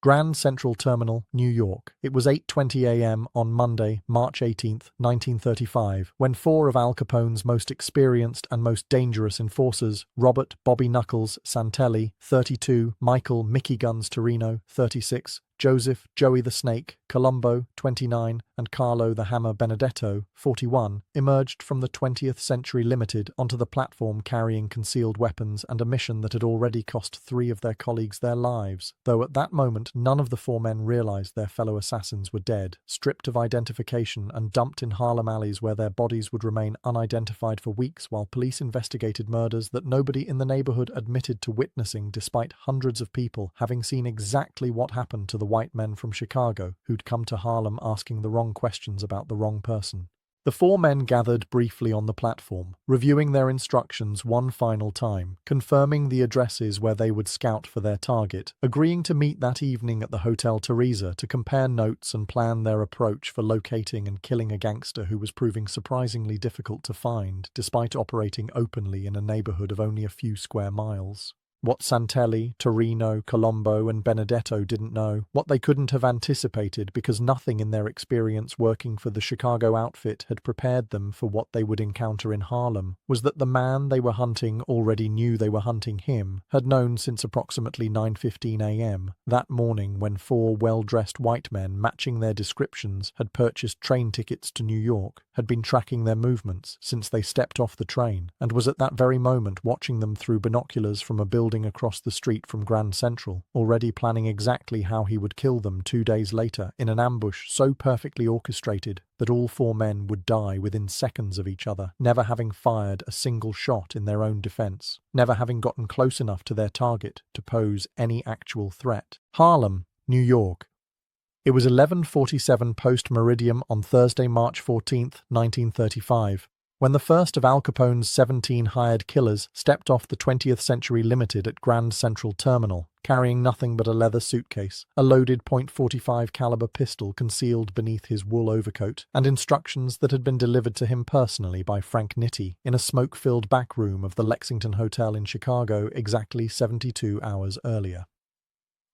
Grand Central Terminal, New York. It was 8:20 a.m. on Monday, March 18, 1935, when four of Al Capone's most experienced and most dangerous enforcers, Robert Bobby Knuckles Santelli, 32, Michael Mickey Guns Torino, 36, Joseph Joey the Snake Colombo, 29, and Carlo the Hammer Benedetto, 41, emerged from the 20th Century Limited onto the platform carrying concealed weapons and a mission that had already cost three of their colleagues their lives, though at that moment none of the four men realized their fellow assassins were dead, stripped of identification and dumped in Harlem alleys where their bodies would remain unidentified for weeks while police investigated murders that nobody in the neighborhood admitted to witnessing, despite hundreds of people having seen exactly what happened to the white men from Chicago who'd come to Harlem asking the wrong questions about the wrong person. The four men gathered briefly on the platform, reviewing their instructions one final time, confirming the addresses where they would scout for their target, agreeing to meet that evening at the Hotel Theresa to compare notes and plan their approach for locating and killing a gangster who was proving surprisingly difficult to find, despite operating openly in a neighborhood of only a few square miles. What Santelli, Torino, Colombo, and Benedetto didn't know, what they couldn't have anticipated because nothing in their experience working for the Chicago outfit had prepared them for what they would encounter in Harlem, was that the man they were hunting already knew they were hunting him, had known since approximately 9:15 a.m., that morning when four well-dressed white men matching their descriptions had purchased train tickets to New York, had been tracking their movements since they stepped off the train, and was at that very moment watching them through binoculars from a building across the street from Grand Central, already planning exactly how he would kill them 2 days later in an ambush so perfectly orchestrated that all four men would die within seconds of each other, never having fired a single shot in their own defense, never having gotten close enough to their target to pose any actual threat. Harlem, New York. It was 11:47 post-meridium on Thursday, March 14, 1935. When the first of Al Capone's 17 hired killers stepped off the 20th Century Limited at Grand Central Terminal, carrying nothing but a leather suitcase, a loaded .45 caliber pistol concealed beneath his wool overcoat, and instructions that had been delivered to him personally by Frank Nitti in a smoke-filled back room of the Lexington Hotel in Chicago exactly 72 hours earlier.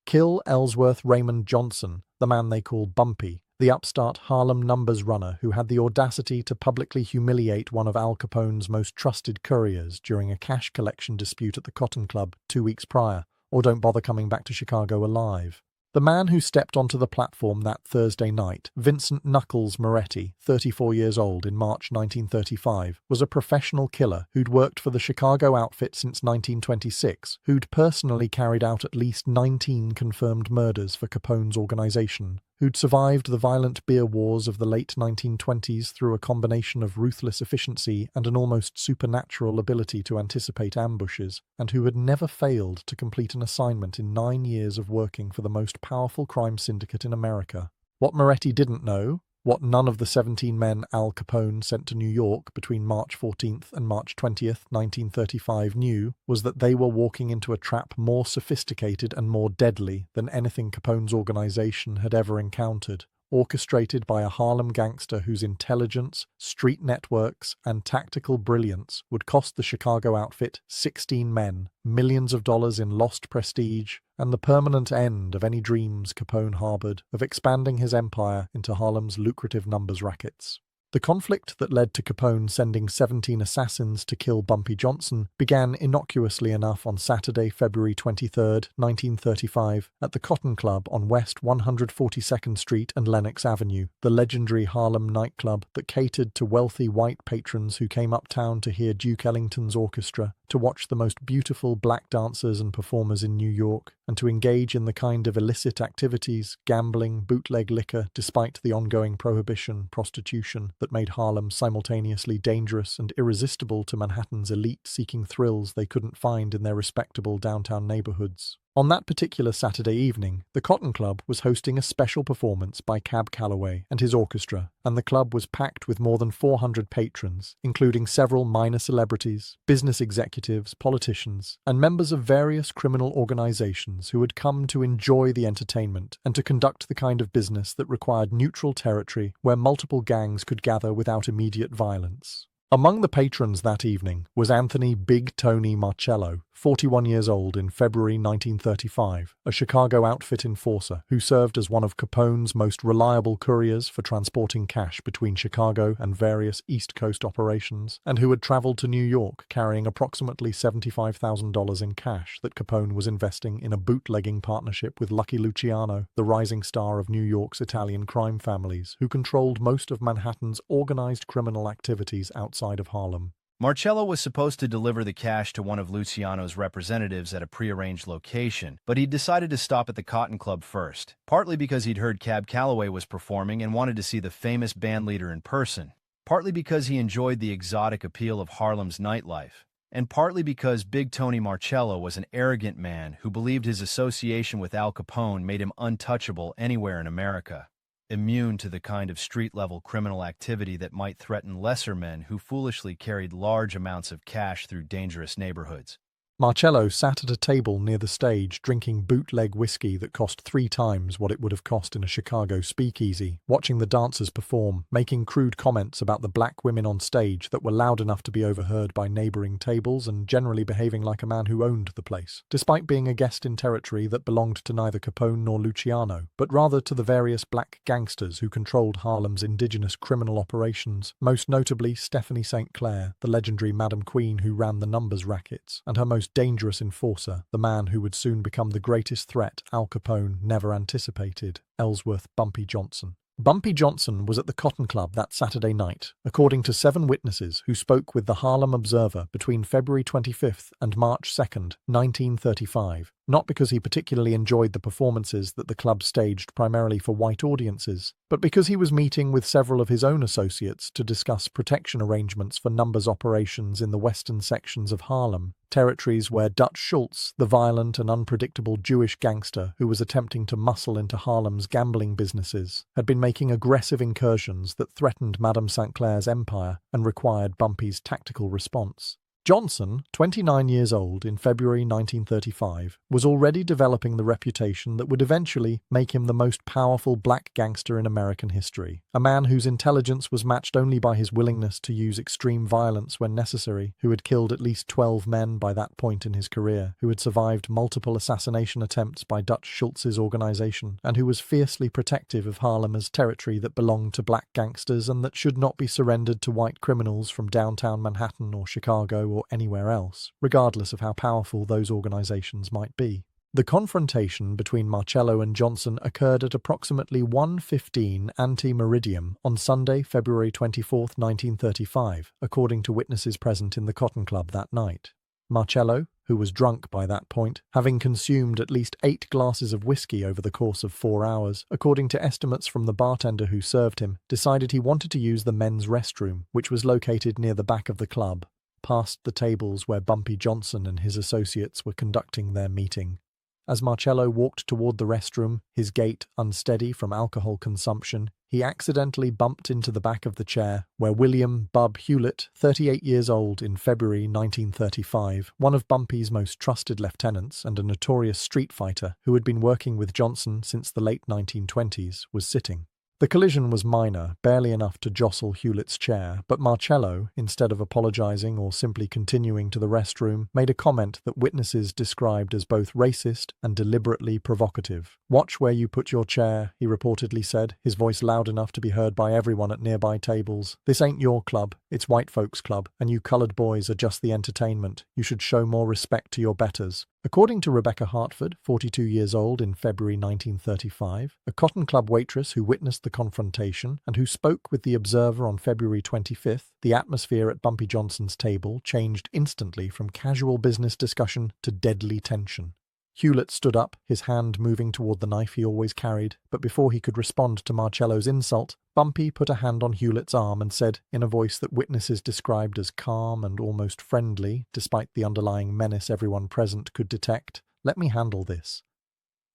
Kill Ellsworth Raymond Johnson, the man they call Bumpy, the upstart Harlem numbers runner who had the audacity to publicly humiliate one of Al Capone's most trusted couriers during a cash collection dispute at the Cotton Club 2 weeks prior, or don't bother coming back to Chicago alive. The man who stepped onto the platform that Thursday night, Vincent Knuckles Moretti, 34 years old in March 1935, was a professional killer who'd worked for the Chicago outfit since 1926, who'd personally carried out at least 19 confirmed murders for Capone's organization, who'd survived the violent beer wars of the late 1920s through a combination of ruthless efficiency and an almost supernatural ability to anticipate ambushes, and who had never failed to complete an assignment in 9 years of working for the most powerful crime syndicate in America. What Moretti didn't know, what none of the 17 men Al Capone sent to New York between March 14th and March 20th, 1935 knew, was that they were walking into a trap more sophisticated and more deadly than anything Capone's organization had ever encountered, orchestrated by a Harlem gangster whose intelligence, street networks, and tactical brilliance would cost the Chicago outfit 16 men, millions of dollars in lost prestige, and the permanent end of any dreams Capone harbored of expanding his empire into Harlem's lucrative numbers rackets. The conflict that led to Capone sending 17 assassins to kill Bumpy Johnson began innocuously enough on Saturday, February 23, 1935, at the Cotton Club on West 142nd Street and Lenox Avenue, the legendary Harlem nightclub that catered to wealthy white patrons who came uptown to hear Duke Ellington's orchestra, to watch the most beautiful black dancers and performers in New York, and to engage in the kind of illicit activities, gambling, bootleg liquor, despite the ongoing prohibition, prostitution, that made Harlem simultaneously dangerous and irresistible to Manhattan's elite seeking thrills they couldn't find in their respectable downtown neighborhoods. On that particular Saturday evening, the Cotton Club was hosting a special performance by Cab Calloway and his orchestra, and the club was packed with more than 400 patrons, including several minor celebrities, business executives, politicians, and members of various criminal organizations who had come to enjoy the entertainment and to conduct the kind of business that required neutral territory where multiple gangs could gather without immediate violence. Among the patrons that evening was Anthony Big Tony Marcello, 41 years old in February 1935, a Chicago outfit enforcer who served as one of Capone's most reliable couriers for transporting cash between Chicago and various East Coast operations, and who had traveled to New York carrying approximately $75,000 in cash that Capone was investing in a bootlegging partnership with Lucky Luciano, the rising star of New York's Italian crime families, who controlled most of Manhattan's organized criminal activities outside of Harlem. Marcello was supposed to deliver the cash to one of Luciano's representatives at a prearranged location, but he decided to stop at the Cotton Club first, partly because he'd heard Cab Calloway was performing and wanted to see the famous bandleader in person, partly because he enjoyed the exotic appeal of Harlem's nightlife, and partly because Big Tony Marcello was an arrogant man who believed his association with Al Capone made him untouchable anywhere in America, immune to the kind of street-level criminal activity that might threaten lesser men who foolishly carried large amounts of cash through dangerous neighborhoods. Marcello sat at a table near the stage drinking bootleg whiskey that cost 3 times what it would have cost in a Chicago speakeasy, watching the dancers perform, making crude comments about the black women on stage that were loud enough to be overheard by neighboring tables, and generally behaving like a man who owned the place, despite being a guest in territory that belonged to neither Capone nor Luciano, but rather to the various black gangsters who controlled Harlem's indigenous criminal operations, most notably Stephanie St. Clair, the legendary Madam Queen who ran the numbers rackets, and her most dangerous enforcer, the man who would soon become the greatest threat Al Capone never anticipated, Ellsworth Bumpy Johnson. Bumpy Johnson was at the Cotton Club that Saturday night, according to 7 witnesses who spoke with the Harlem Observer between February 25th and March 2nd, 1935, not because he particularly enjoyed the performances that the club staged primarily for white audiences, but because he was meeting with several of his own associates to discuss protection arrangements for numbers operations in the western sections of Harlem, territories where Dutch Schultz, the violent and unpredictable Jewish gangster who was attempting to muscle into Harlem's gambling businesses, had been making aggressive incursions that threatened Madame St. Clair's empire and required Bumpy's tactical response. Johnson, 29 years old in February 1935, was already developing the reputation that would eventually make him the most powerful black gangster in American history, a man whose intelligence was matched only by his willingness to use extreme violence when necessary, who had killed at least 12 men by that point in his career, who had survived multiple assassination attempts by Dutch Schultz's organization, and who was fiercely protective of Harlem as territory that belonged to black gangsters and that should not be surrendered to white criminals from downtown Manhattan or Chicago or anywhere else, regardless of how powerful those organizations might be. The confrontation between Marcello and Johnson occurred at approximately 1:15 ante-meridiem on Sunday, February 24, 1935, according to witnesses present in the Cotton Club that night. Marcello, who was drunk by that point, having consumed at least 8 glasses of whiskey over the course of 4 hours, according to estimates from the bartender who served him, decided he wanted to use the men's restroom, which was located near the back of the club, past the tables where Bumpy Johnson and his associates were conducting their meeting. As Marcello walked toward the restroom, his gait unsteady from alcohol consumption, he accidentally bumped into the back of the chair where William "Bub" Hewlett, 38 years old in February 1935, one of Bumpy's most trusted lieutenants and a notorious street fighter who had been working with Johnson since the late 1920s, was sitting. The collision was minor, barely enough to jostle Hewlett's chair, but Marcello, instead of apologizing or simply continuing to the restroom, made a comment that witnesses described as both racist and deliberately provocative. "Watch where you put your chair," he reportedly said, his voice loud enough to be heard by everyone at nearby tables. "This ain't your club, it's white folks' club, and you colored boys are just the entertainment. You should show more respect to your betters." According to Rebecca Hartford, 42 years old in February 1935, a Cotton Club waitress who witnessed the confrontation and who spoke with the Observer on February 25th, the atmosphere at Bumpy Johnson's table changed instantly from casual business discussion to deadly tension. Hewlett stood up, his hand moving toward the knife he always carried, but before he could respond to Marcello's insult, Bumpy put a hand on Hewlett's arm and said, in a voice that witnesses described as calm and almost friendly, despite the underlying menace everyone present could detect, "Let me handle this."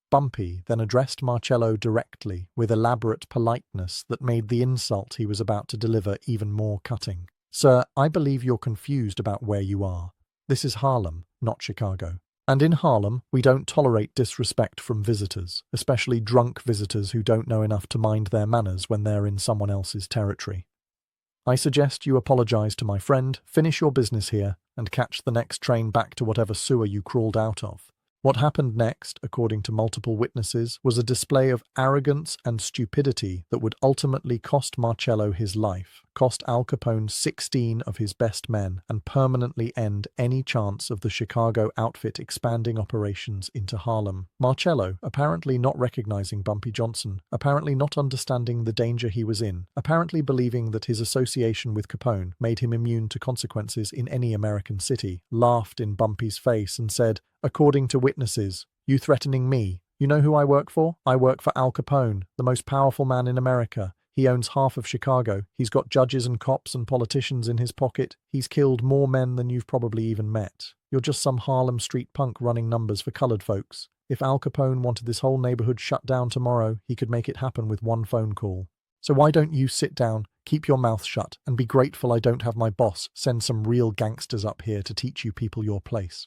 Bumpy then addressed Marcello directly, with elaborate politeness that made the insult he was about to deliver even more cutting. "Sir, I believe you're confused about where you are. This is Harlem, not Chicago. And in Harlem, we don't tolerate disrespect from visitors, especially drunk visitors who don't know enough to mind their manners when they're in someone else's territory." I suggest you apologize to my friend, finish your business here, and catch the next train back to whatever sewer you crawled out of. What happened next, according to multiple witnesses, was a display of arrogance and stupidity that would ultimately cost Marcello his life, cost Al Capone 16 of his best men, and permanently end any chance of the Chicago outfit expanding operations into Harlem. Marcello, apparently not recognizing Bumpy Johnson, apparently not understanding the danger he was in, apparently believing that his association with Capone made him immune to consequences in any American city, laughed in Bumpy's face and said, "According to witnesses, you threatening me? You know who I work for? I work for Al Capone, the most powerful man in America. He owns half of Chicago. He's got judges and cops and politicians in his pocket. He's killed more men than you've probably even met. You're just some Harlem street punk running numbers for colored folks. If Al Capone wanted this whole neighborhood shut down tomorrow, he could make it happen with one phone call. So why don't you sit down, keep your mouth shut, and be grateful I don't have my boss send some real gangsters up here to teach you people your place?"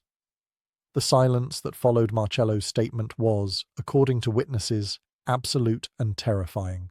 The silence that followed Marcello's statement was, according to witnesses, absolute and terrifying.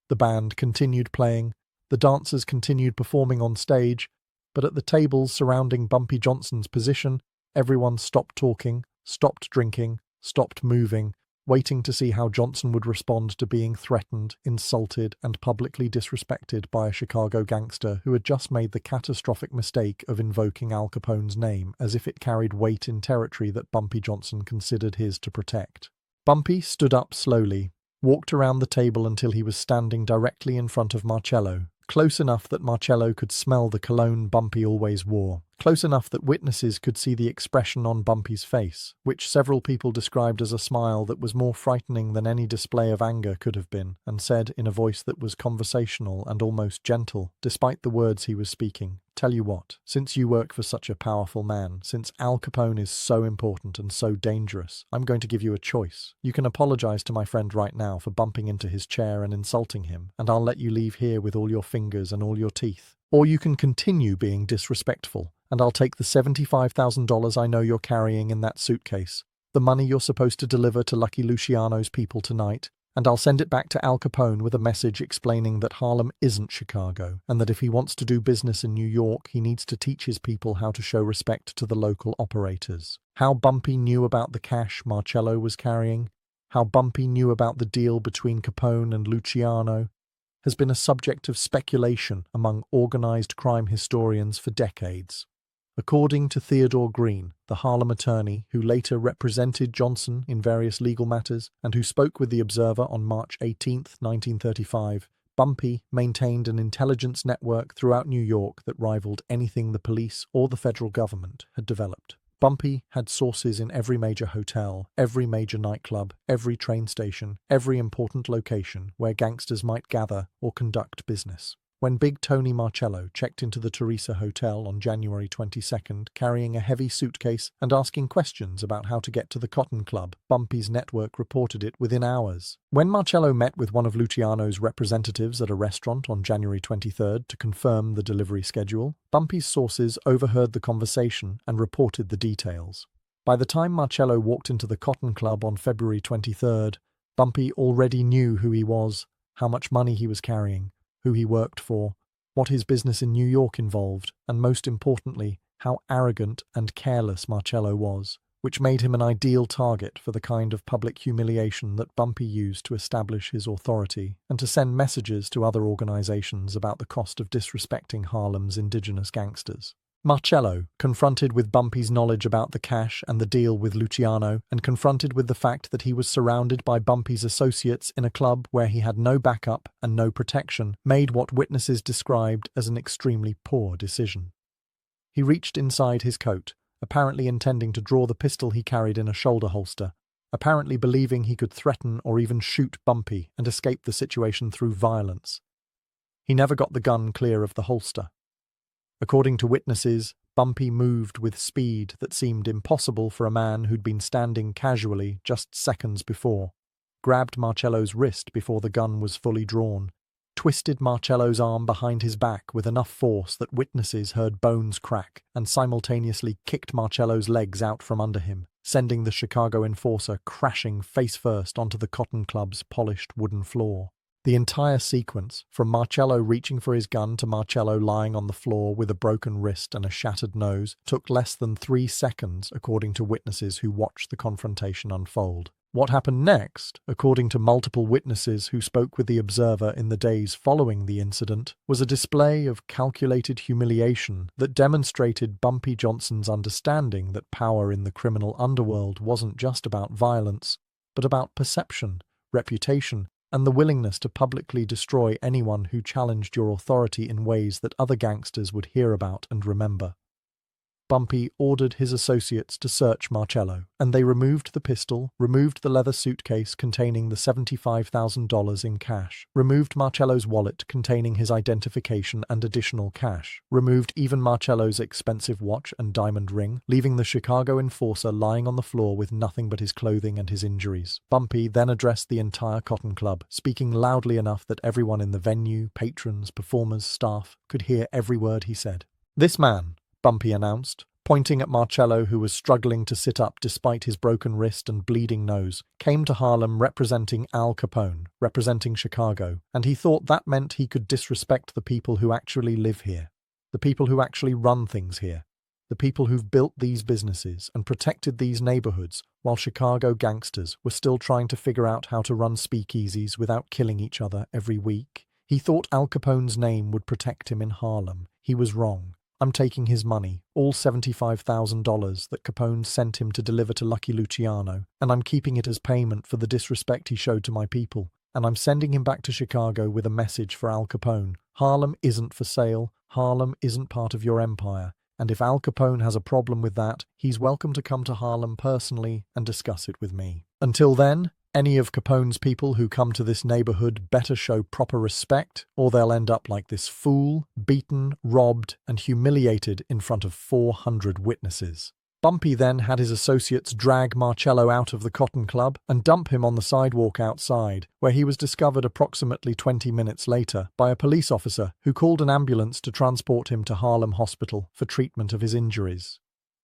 The band continued playing, the dancers continued performing on stage, but at the tables surrounding Bumpy Johnson's position, everyone stopped talking, stopped drinking, stopped moving, waiting to see how Johnson would respond to being threatened, insulted, and publicly disrespected by a Chicago gangster who had just made the catastrophic mistake of invoking Al Capone's name as if it carried weight in territory that Bumpy Johnson considered his to protect. Bumpy stood up slowly, walked around the table until he was standing directly in front of Marcello, close enough that Marcello could smell the cologne Bumpy always wore, close enough that witnesses could see the expression on Bumpy's face, which several people described as a smile that was more frightening than any display of anger could have been, and said in a voice that was conversational and almost gentle, despite the words he was speaking, "Tell you what, since you work for such a powerful man, since Al Capone is so important and so dangerous, I'm going to give you a choice. You can apologize to my friend right now for bumping into his chair and insulting him, and I'll let you leave here with all your fingers and all your teeth. Or you can continue being disrespectful, and I'll take the $75,000 I know you're carrying in that suitcase, the money you're supposed to deliver to Lucky Luciano's people tonight, and I'll send it back to Al Capone with a message explaining that Harlem isn't Chicago, and that if he wants to do business in New York, he needs to teach his people how to show respect to the local operators." How Bumpy knew about the cash Marcello was carrying, how Bumpy knew about the deal between Capone and Luciano, has been a subject of speculation among organized crime historians for decades. According to Theodore Green, the Harlem attorney who later represented Johnson in various legal matters and who spoke with the Observer on March 18, 1935, Bumpy maintained an intelligence network throughout New York that rivaled anything the police or the federal government had developed. Bumpy had sources in every major hotel, every major nightclub, every train station, every important location where gangsters might gather or conduct business. When Big Tony Marcello checked into the Teresa Hotel on January 22nd, carrying a heavy suitcase and asking questions about how to get to the Cotton Club, Bumpy's network reported it within hours. When Marcello met with one of Luciano's representatives at a restaurant on January 23rd to confirm the delivery schedule, Bumpy's sources overheard the conversation and reported the details. By the time Marcello walked into the Cotton Club on February 23rd, Bumpy already knew who he was, how much money he was carrying, who he worked for, what his business in New York involved, and most importantly, how arrogant and careless Marcello was, which made him an ideal target for the kind of public humiliation that Bumpy used to establish his authority and to send messages to other organizations about the cost of disrespecting Harlem's indigenous gangsters. Marcello, confronted with Bumpy's knowledge about the cash and the deal with Luciano, and confronted with the fact that he was surrounded by Bumpy's associates in a club where he had no backup and no protection, made what witnesses described as an extremely poor decision. He reached inside his coat, apparently intending to draw the pistol he carried in a shoulder holster, apparently believing he could threaten or even shoot Bumpy and escape the situation through violence. He never got the gun clear of the holster. According to witnesses, Bumpy moved with speed that seemed impossible for a man who'd been standing casually just seconds before, grabbed Marcello's wrist before the gun was fully drawn, twisted Marcello's arm behind his back with enough force that witnesses heard bones crack, and simultaneously kicked Marcello's legs out from under him, sending the Chicago enforcer crashing face first onto the Cotton Club's polished wooden floor. The entire sequence, from Marcello reaching for his gun to Marcello lying on the floor with a broken wrist and a shattered nose, took less than 3 seconds, according to witnesses who watched the confrontation unfold. What happened next, according to multiple witnesses who spoke with the Observer in the days following the incident, was a display of calculated humiliation that demonstrated Bumpy Johnson's understanding that power in the criminal underworld wasn't just about violence, but about perception, reputation, and the willingness to publicly destroy anyone who challenged your authority in ways that other gangsters would hear about and remember. Bumpy ordered his associates to search Marcello, and they removed the pistol, removed the leather suitcase containing the $75,000 in cash, removed Marcello's wallet containing his identification and additional cash, removed even Marcello's expensive watch and diamond ring, leaving the Chicago enforcer lying on the floor with nothing but his clothing and his injuries. Bumpy then addressed the entire Cotton Club, speaking loudly enough that everyone in the venue, patrons, performers, staff, could hear every word he said. "This man," Bumpy announced, pointing at Marcello, who was struggling to sit up despite his broken wrist and bleeding nose, came to Harlem representing Al Capone, representing Chicago, and he thought that meant he could disrespect the people who actually live here, the people who actually run things here, the people who've built these businesses and protected these neighborhoods, while Chicago gangsters were still trying to figure out how to run speakeasies without killing each other every week. He thought Al Capone's name would protect him in Harlem. He was wrong. I'm taking his money, all $75,000 that Capone sent him to deliver to Lucky Luciano, and I'm keeping it as payment for the disrespect he showed to my people, and I'm sending him back to Chicago with a message for Al Capone. Harlem isn't for sale, Harlem isn't part of your empire, and if Al Capone has a problem with that, he's welcome to come to Harlem personally and discuss it with me. Until then, any of Capone's people who come to this neighborhood better show proper respect, or they'll end up like this fool, beaten, robbed, and humiliated in front of 400 witnesses. Bumpy then had his associates drag Marcello out of the Cotton Club and dump him on the sidewalk outside, where he was discovered approximately 20 minutes later by a police officer who called an ambulance to transport him to Harlem Hospital for treatment of his injuries.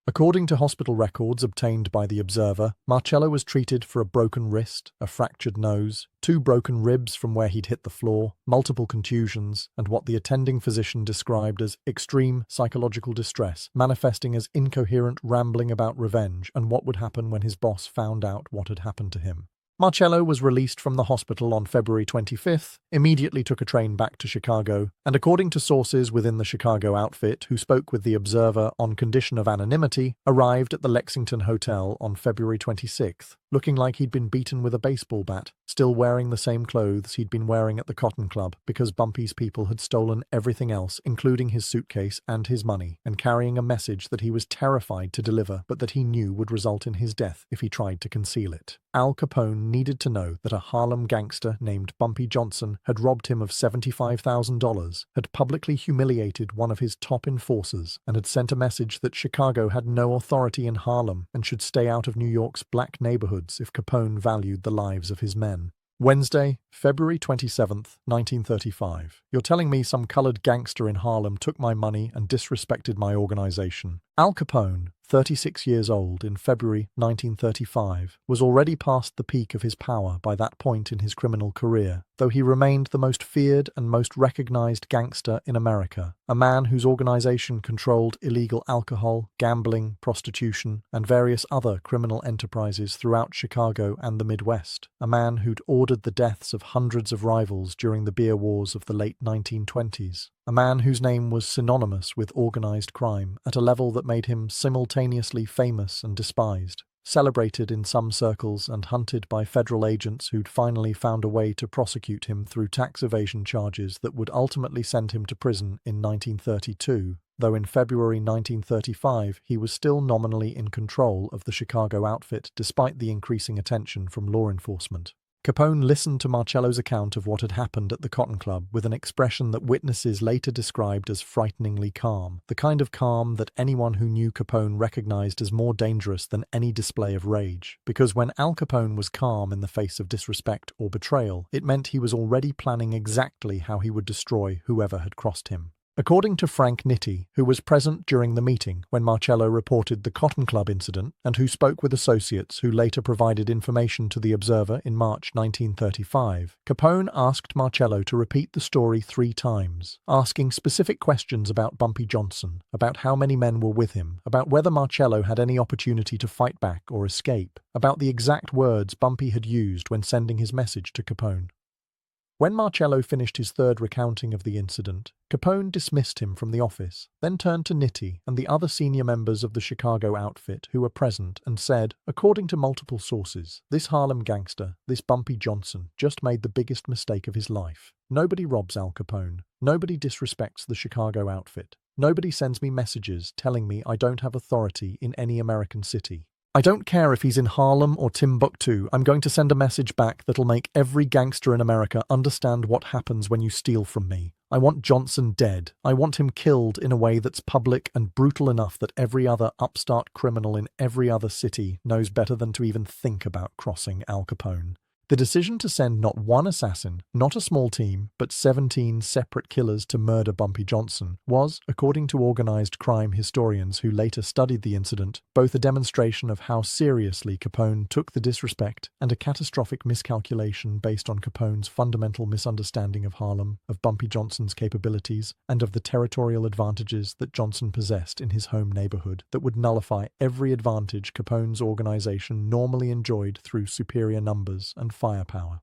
According to hospital records obtained by the Observer, Marcello was treated for a broken wrist, a fractured nose, 2 broken ribs from where he'd hit the floor, multiple contusions, and what the attending physician described as extreme psychological distress, manifesting as incoherent rambling about revenge and what would happen when his boss found out what had happened to him. Marcello was released from the hospital on February 25th, immediately took a train back to Chicago, and according to sources within the Chicago outfit who spoke with the Observer on condition of anonymity, arrived at the Lexington Hotel on February 26th, looking like he'd been beaten with a baseball bat, still wearing the same clothes he'd been wearing at the Cotton Club because Bumpy's people had stolen everything else, including his suitcase and his money, and carrying a message that he was terrified to deliver but that he knew would result in his death if he tried to conceal it. Al Capone needed to know that a Harlem gangster named Bumpy Johnson had robbed him of $75,000, had publicly humiliated one of his top enforcers, and had sent a message that Chicago had no authority in Harlem and should stay out of New York's black neighborhoods if Capone valued the lives of his men. Wednesday, February 27th, 1935. You're telling me some colored gangster in Harlem took my money and disrespected my organization. Al Capone, 36 years old in February 1935, was already past the peak of his power by that point in his criminal career, though he remained the most feared and most recognized gangster in America, a man whose organization controlled illegal alcohol, gambling, prostitution, and various other criminal enterprises throughout Chicago and the Midwest, a man who'd ordered the deaths of hundreds of rivals during the beer wars of the late 1920s. A man whose name was synonymous with organized crime at a level that made him simultaneously famous and despised, celebrated in some circles and hunted by federal agents who'd finally found a way to prosecute him through tax evasion charges that would ultimately send him to prison in 1932, though in February 1935 he was still nominally in control of the Chicago outfit despite the increasing attention from law enforcement. Capone listened to Marcello's account of what had happened at the Cotton Club with an expression that witnesses later described as frighteningly calm, the kind of calm that anyone who knew Capone recognized as more dangerous than any display of rage. Because when Al Capone was calm in the face of disrespect or betrayal, it meant he was already planning exactly how he would destroy whoever had crossed him. According to Frank Nitti, who was present during the meeting when Marcello reported the Cotton Club incident and who spoke with associates who later provided information to the Observer in March 1935, Capone asked Marcello to repeat the story 3 times, asking specific questions about Bumpy Johnson, about how many men were with him, about whether Marcello had any opportunity to fight back or escape, about the exact words Bumpy had used when sending his message to Capone. When Marcello finished his 3rd recounting of the incident, Capone dismissed him from the office, then turned to Nitti and the other senior members of the Chicago outfit who were present and said, according to multiple sources, this Harlem gangster, this Bumpy Johnson, just made the biggest mistake of his life. Nobody robs Al Capone. Nobody disrespects the Chicago outfit. Nobody sends me messages telling me I don't have authority in any American city. I don't care if he's in Harlem or Timbuktu, I'm going to send a message back that'll make every gangster in America understand what happens when you steal from me. I want Johnson dead. I want him killed in a way that's public and brutal enough that every other upstart criminal in every other city knows better than to even think about crossing Al Capone. The decision to send not one assassin, not a small team, but 17 separate killers to murder Bumpy Johnson was, according to organized crime historians who later studied the incident, both a demonstration of how seriously Capone took the disrespect and a catastrophic miscalculation based on Capone's fundamental misunderstanding of Harlem, of Bumpy Johnson's capabilities, and of the territorial advantages that Johnson possessed in his home neighborhood that would nullify every advantage Capone's organization normally enjoyed through superior numbers and firepower.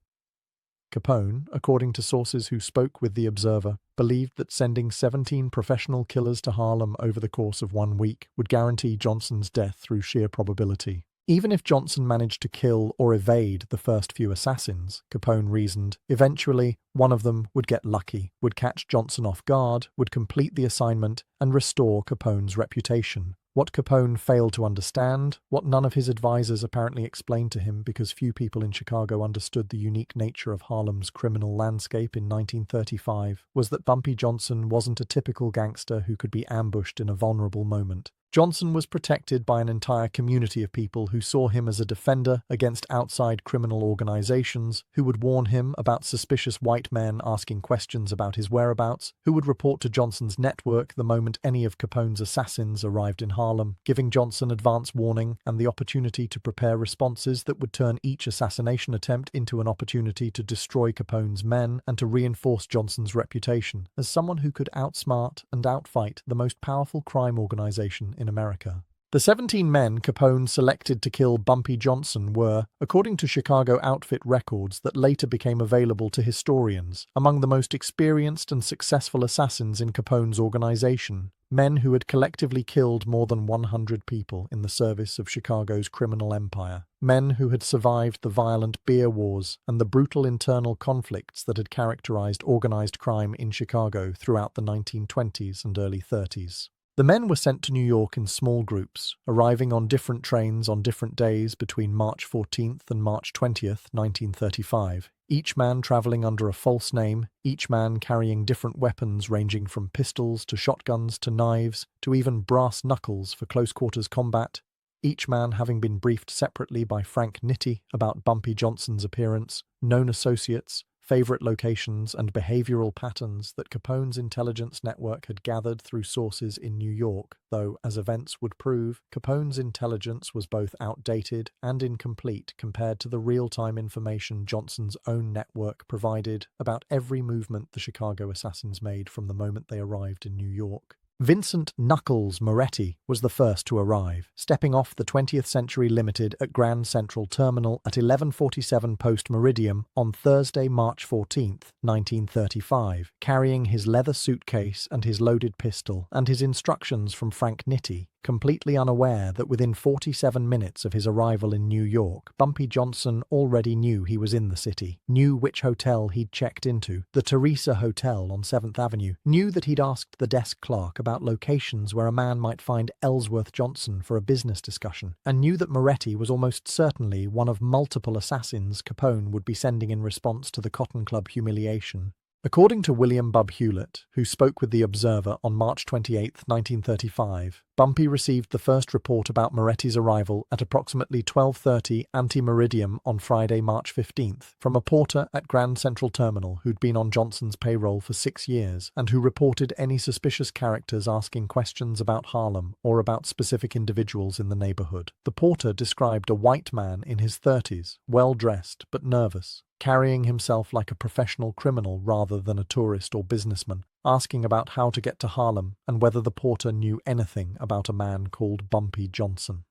Capone, according to sources who spoke with the Observer, believed that sending 17 professional killers to Harlem over the course of 1 week would guarantee Johnson's death through sheer probability. Even if Johnson managed to kill or evade the first few assassins, Capone reasoned, eventually one of them would get lucky, would catch Johnson off guard, would complete the assignment, and restore Capone's reputation. What Capone failed to understand, what none of his advisors apparently explained to him because few people in Chicago understood the unique nature of Harlem's criminal landscape in 1935, was that Bumpy Johnson wasn't a typical gangster who could be ambushed in a vulnerable moment. Johnson was protected by an entire community of people who saw him as a defender against outside criminal organizations, who would warn him about suspicious white men asking questions about his whereabouts, who would report to Johnson's network the moment any of Capone's assassins arrived in Harlem, giving Johnson advance warning and the opportunity to prepare responses that would turn each assassination attempt into an opportunity to destroy Capone's men and to reinforce Johnson's reputation as someone who could outsmart and outfight the most powerful crime organization in America. The 17 men Capone selected to kill Bumpy Johnson were, according to Chicago outfit records that later became available to historians, among the most experienced and successful assassins in Capone's organization, men who had collectively killed more than 100 people in the service of Chicago's criminal empire, men who had survived the violent beer wars and the brutal internal conflicts that had characterized organized crime in Chicago throughout the 1920s and early 30s. The men were sent to New York in small groups, arriving on different trains on different days between March 14th and March 20th, 1935, each man traveling under a false name, each man carrying different weapons ranging from pistols to shotguns to knives to even brass knuckles for close-quarters combat, each man having been briefed separately by Frank Nitti about Bumpy Johnson's appearance, known associates, favorite locations and behavioral patterns that Capone's intelligence network had gathered through sources in New York, though, as events would prove, Capone's intelligence was both outdated and incomplete compared to the real-time information Johnson's own network provided about every movement the Chicago assassins made from the moment they arrived in New York. Vincent Knuckles Moretti was the first to arrive, stepping off the 20th Century Limited at Grand Central Terminal at 11:47 post-meridium on Thursday, March 14th, 1935, carrying his leather suitcase and his loaded pistol and his instructions from Frank Nitti, completely unaware that within 47 minutes of his arrival in New York, Bumpy Johnson already knew he was in the city, knew which hotel he'd checked into, the Teresa Hotel on 7th Avenue, knew that he'd asked the desk clerk about locations where a man might find Ellsworth Johnson for a business discussion, and knew that Moretti was almost certainly one of multiple assassins Capone would be sending in response to the Cotton Club humiliation. According to William Bub Hewlett, who spoke with the Observer on March 28, 1935, Bumpy received the first report about Moretti's arrival at approximately 12:30 ante-meridium on Friday, March 15th, from a porter at Grand Central Terminal who'd been on Johnson's payroll for 6 years and who reported any suspicious characters asking questions about Harlem or about specific individuals in the neighborhood. The porter described a white man in his 30s, well-dressed but nervous, carrying himself like a professional criminal rather than a tourist or businessman, asking about how to get to Harlem and whether the porter knew anything about a man called Bumpy Johnson.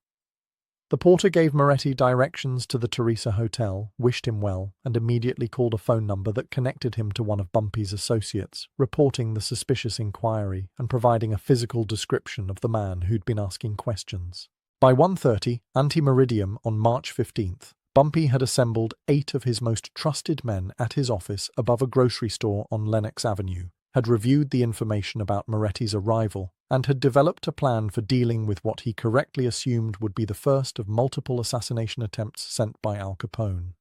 The porter gave Moretti directions to the Teresa Hotel, wished him well, and immediately called a phone number that connected him to one of Bumpy's associates, reporting the suspicious inquiry and providing a physical description of the man who'd been asking questions. By 1:30 ante-meridium on March 15th, Bumpy had assembled 8 of his most trusted men at his office above a grocery store on Lenox Avenue, had reviewed the information about Moretti's arrival, and had developed a plan for dealing with what he correctly assumed would be the first of multiple assassination attempts sent by Al Capone.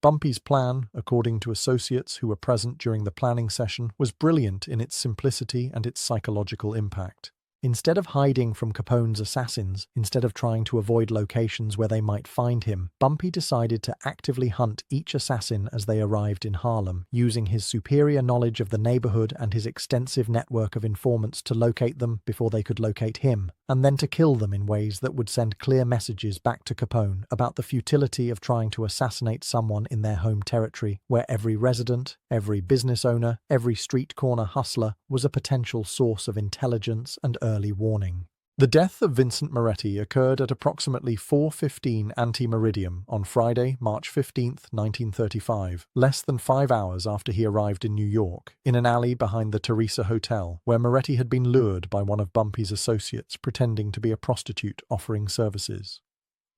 Bumpy's plan, according to associates who were present during the planning session, was brilliant in its simplicity and its psychological impact. Instead of hiding from Capone's assassins, instead of trying to avoid locations where they might find him, Bumpy decided to actively hunt each assassin as they arrived in Harlem, using his superior knowledge of the neighborhood and his extensive network of informants to locate them before they could locate him, and then to kill them in ways that would send clear messages back to Capone about the futility of trying to assassinate someone in their home territory, where every resident, every business owner, every street corner hustler was a potential source of intelligence and early warning. The death of Vincent Moretti occurred at approximately 4:15 ante-meridium on Friday, March 15th, 1935, less than 5 hours after he arrived in New York, in an alley behind the Teresa Hotel, where Moretti had been lured by one of Bumpy's associates pretending to be a prostitute offering services.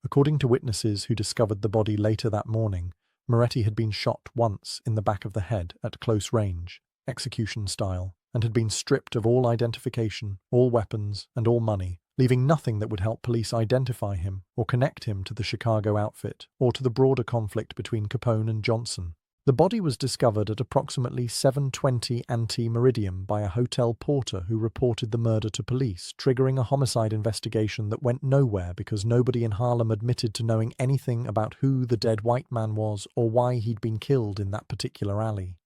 According to witnesses who discovered the body later that morning, Moretti had been shot once in the back of the head at close range, execution style, and had been stripped of all identification, all weapons, and all money, leaving nothing that would help police identify him or connect him to the Chicago outfit or to the broader conflict between Capone and Johnson. The body was discovered at approximately 7:20 ante-meridium by a hotel porter who reported the murder to police, triggering a homicide investigation that went nowhere because nobody in Harlem admitted to knowing anything about who the dead white man was or why he'd been killed in that particular alley.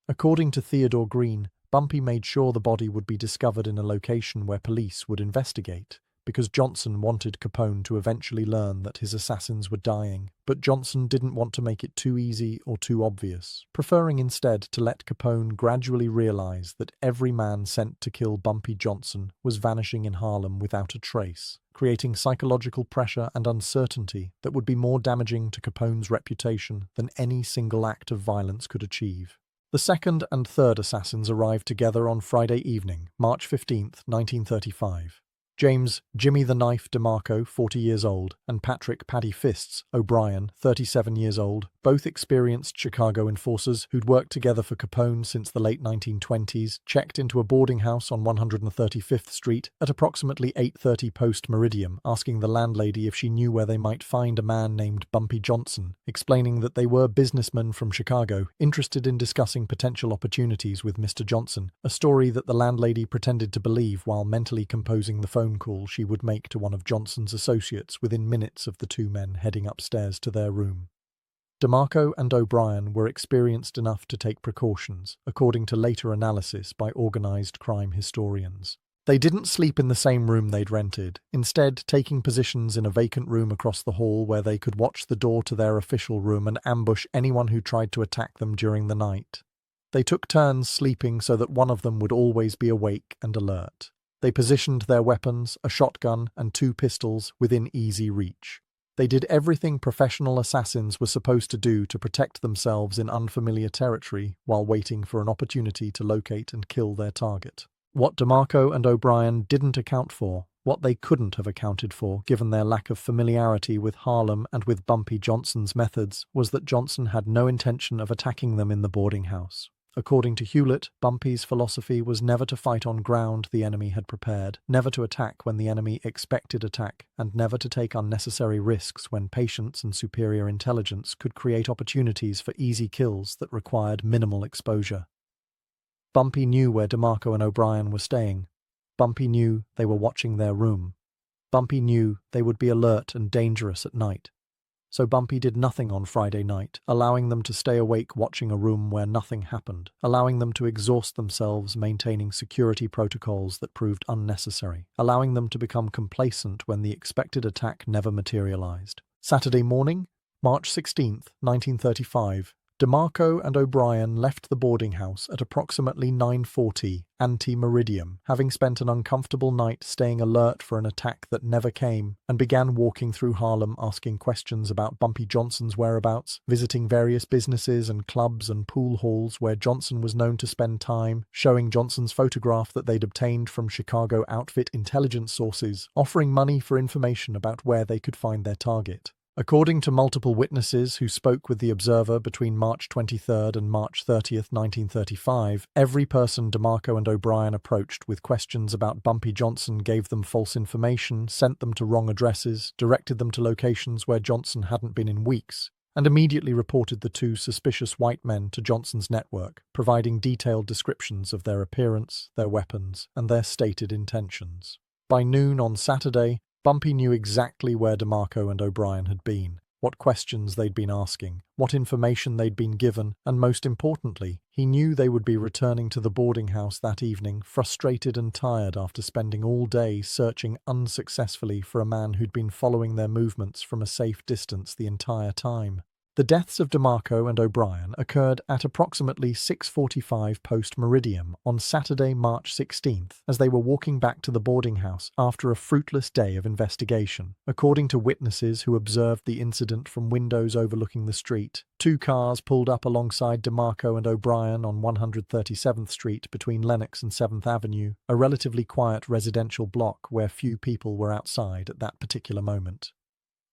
According to Theodore Green, Bumpy made sure the body would be discovered in a location where police would investigate, because Johnson wanted Capone to eventually learn that his assassins were dying, but Johnson didn't want to make it too easy or too obvious, preferring instead to let Capone gradually realize that every man sent to kill Bumpy Johnson was vanishing in Harlem without a trace, creating psychological pressure and uncertainty that would be more damaging to Capone's reputation than any single act of violence could achieve. The second and third assassins arrived together on Friday evening, March 15th, 1935. James "Jimmy the Knife" DeMarco, 40 years old, and Patrick "Paddy Fists" O'Brien, 37 years old, both experienced Chicago enforcers who'd worked together for Capone since the late 1920s, checked into a boarding house on 135th Street at approximately 8:30 post-meridium, asking the landlady if she knew where they might find a man named Bumpy Johnson, explaining that they were businessmen from Chicago, interested in discussing potential opportunities with Mr. Johnson, a story that the landlady pretended to believe while mentally composing the phone call she would make to one of Johnson's associates within minutes of the two men heading upstairs to their room. DeMarco and O'Brien were experienced enough to take precautions, according to later analysis by organized crime historians. They didn't sleep in the same room they'd rented, instead taking positions in a vacant room across the hall where they could watch the door to their official room and ambush anyone who tried to attack them during the night. They took turns sleeping so that one of them would always be awake and alert. They positioned their weapons, a shotgun and 2 pistols, within easy reach. They did everything professional assassins were supposed to do to protect themselves in unfamiliar territory while waiting for an opportunity to locate and kill their target. What DeMarco and O'Brien didn't account for, what they couldn't have accounted for given their lack of familiarity with Harlem and with Bumpy Johnson's methods, was that Johnson had no intention of attacking them in the boarding house. According to Hewlett, Bumpy's philosophy was never to fight on ground the enemy had prepared, never to attack when the enemy expected attack, and never to take unnecessary risks when patience and superior intelligence could create opportunities for easy kills that required minimal exposure. Bumpy knew where DeMarco and O'Brien were staying. Bumpy knew they were watching their room. Bumpy knew they would be alert and dangerous at night. So Bumpy did nothing on Friday night, allowing them to stay awake watching a room where nothing happened, allowing them to exhaust themselves maintaining security protocols that proved unnecessary, allowing them to become complacent when the expected attack never materialized. Saturday morning, March 16th, 1935, DeMarco and O'Brien left the boarding house at approximately 9:40 ante-meridium, having spent an uncomfortable night staying alert for an attack that never came, and began walking through Harlem asking questions about Bumpy Johnson's whereabouts, visiting various businesses and clubs and pool halls where Johnson was known to spend time, showing Johnson's photograph that they'd obtained from Chicago outfit intelligence sources, offering money for information about where they could find their target. According to multiple witnesses who spoke with the Observer between March 23rd and March 30th, 1935, every person DeMarco and O'Brien approached with questions about Bumpy Johnson gave them false information, sent them to wrong addresses, directed them to locations where Johnson hadn't been in weeks, and immediately reported the two suspicious white men to Johnson's network, providing detailed descriptions of their appearance, their weapons, and their stated intentions. By noon on Saturday, Bumpy knew exactly where DeMarco and O'Brien had been, what questions they'd been asking, what information they'd been given, and most importantly, he knew they would be returning to the boarding house that evening, frustrated and tired after spending all day searching unsuccessfully for a man who'd been following their movements from a safe distance the entire time. The deaths of DeMarco and O'Brien occurred at approximately 6:45 post-meridium on Saturday, March 16th, as they were walking back to the boarding house after a fruitless day of investigation. According to witnesses who observed the incident from windows overlooking the street, two cars pulled up alongside DeMarco and O'Brien on 137th Street between Lenox and 7th Avenue, a relatively quiet residential block where few people were outside at that particular moment.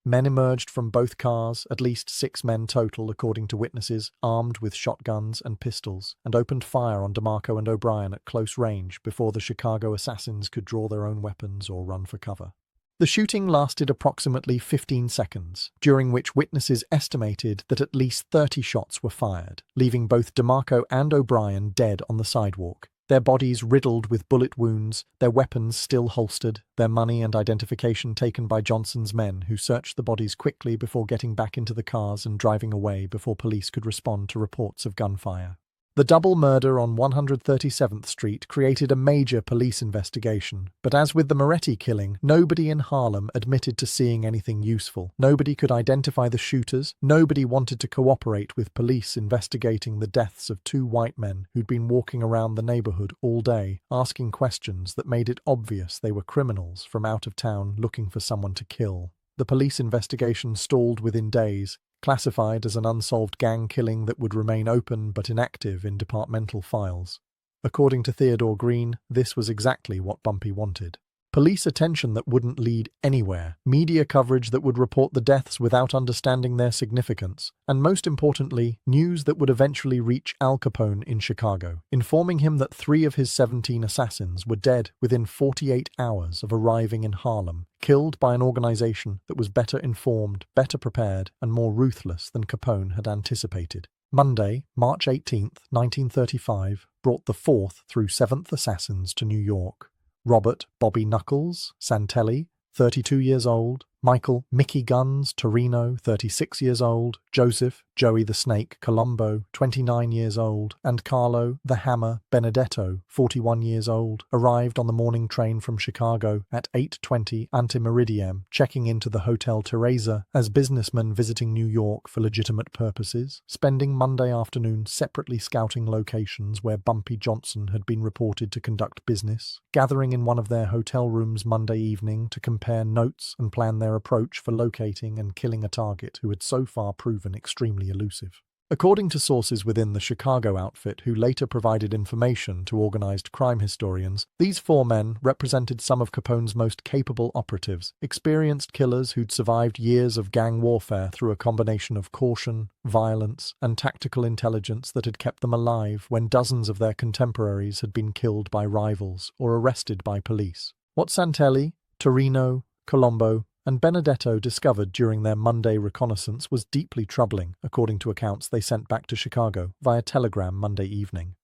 Men emerged from both cars, at least 6 men total according to witnesses, armed with shotguns and pistols, and opened fire on DeMarco and O'Brien at close range before the Chicago assassins could draw their own weapons or run for cover. The shooting lasted approximately 15 seconds, during which witnesses estimated that at least 30 shots were fired, leaving both DeMarco and O'Brien dead on the sidewalk, their bodies riddled with bullet wounds, their weapons still holstered, their money and identification taken by Johnson's men, who searched the bodies quickly before getting back into the cars and driving away before police could respond to reports of gunfire. The double murder on 137th Street created a major police investigation, but as with the Moretti killing, nobody in Harlem admitted to seeing anything useful. Nobody could identify the shooters, nobody wanted to cooperate with police investigating the deaths of 2 white men who'd been walking around the neighborhood all day, asking questions that made it obvious they were criminals from out of town looking for someone to kill. The police investigation stalled within days, classified as an unsolved gang killing that would remain open but inactive in departmental files. According to Theodore Green, this was exactly what Bumpy wanted. Police attention that wouldn't lead anywhere, media coverage that would report the deaths without understanding their significance, and most importantly, news that would eventually reach Al Capone in Chicago, informing him that 3 of his 17 assassins were dead within 48 hours of arriving in Harlem, killed by an organization that was better informed, better prepared, and more ruthless than Capone had anticipated. Monday, March 18th, 1935, brought the 4th through 7th assassins to New York. Robert Bobby Knuckles Santelli, 32 years old, Michael Mickey Guns Torino, 36 years old, Joseph Joey the Snake Colombo, 29 years old, and Carlo the Hammer Benedetto, 41 years old, arrived on the morning train from Chicago at 8:20 ante-meridium, checking into the Hotel Teresa as businessmen visiting New York for legitimate purposes, spending Monday afternoon separately scouting locations where Bumpy Johnson had been reported to conduct business, gathering in one of their hotel rooms Monday evening to compare notes and plan their approach for locating and killing a target who had so far proven extremely elusive. According to sources within the Chicago outfit who later provided information to organized crime historians, these 4 men represented some of Capone's most capable operatives, experienced killers who'd survived years of gang warfare through a combination of caution, violence, and tactical intelligence that had kept them alive when dozens of their contemporaries had been killed by rivals or arrested by police. What Santelli, Torino, Colombo, and Benedetto discovered during their Monday reconnaissance was deeply troubling, according to accounts they sent back to Chicago via telegram Monday evening.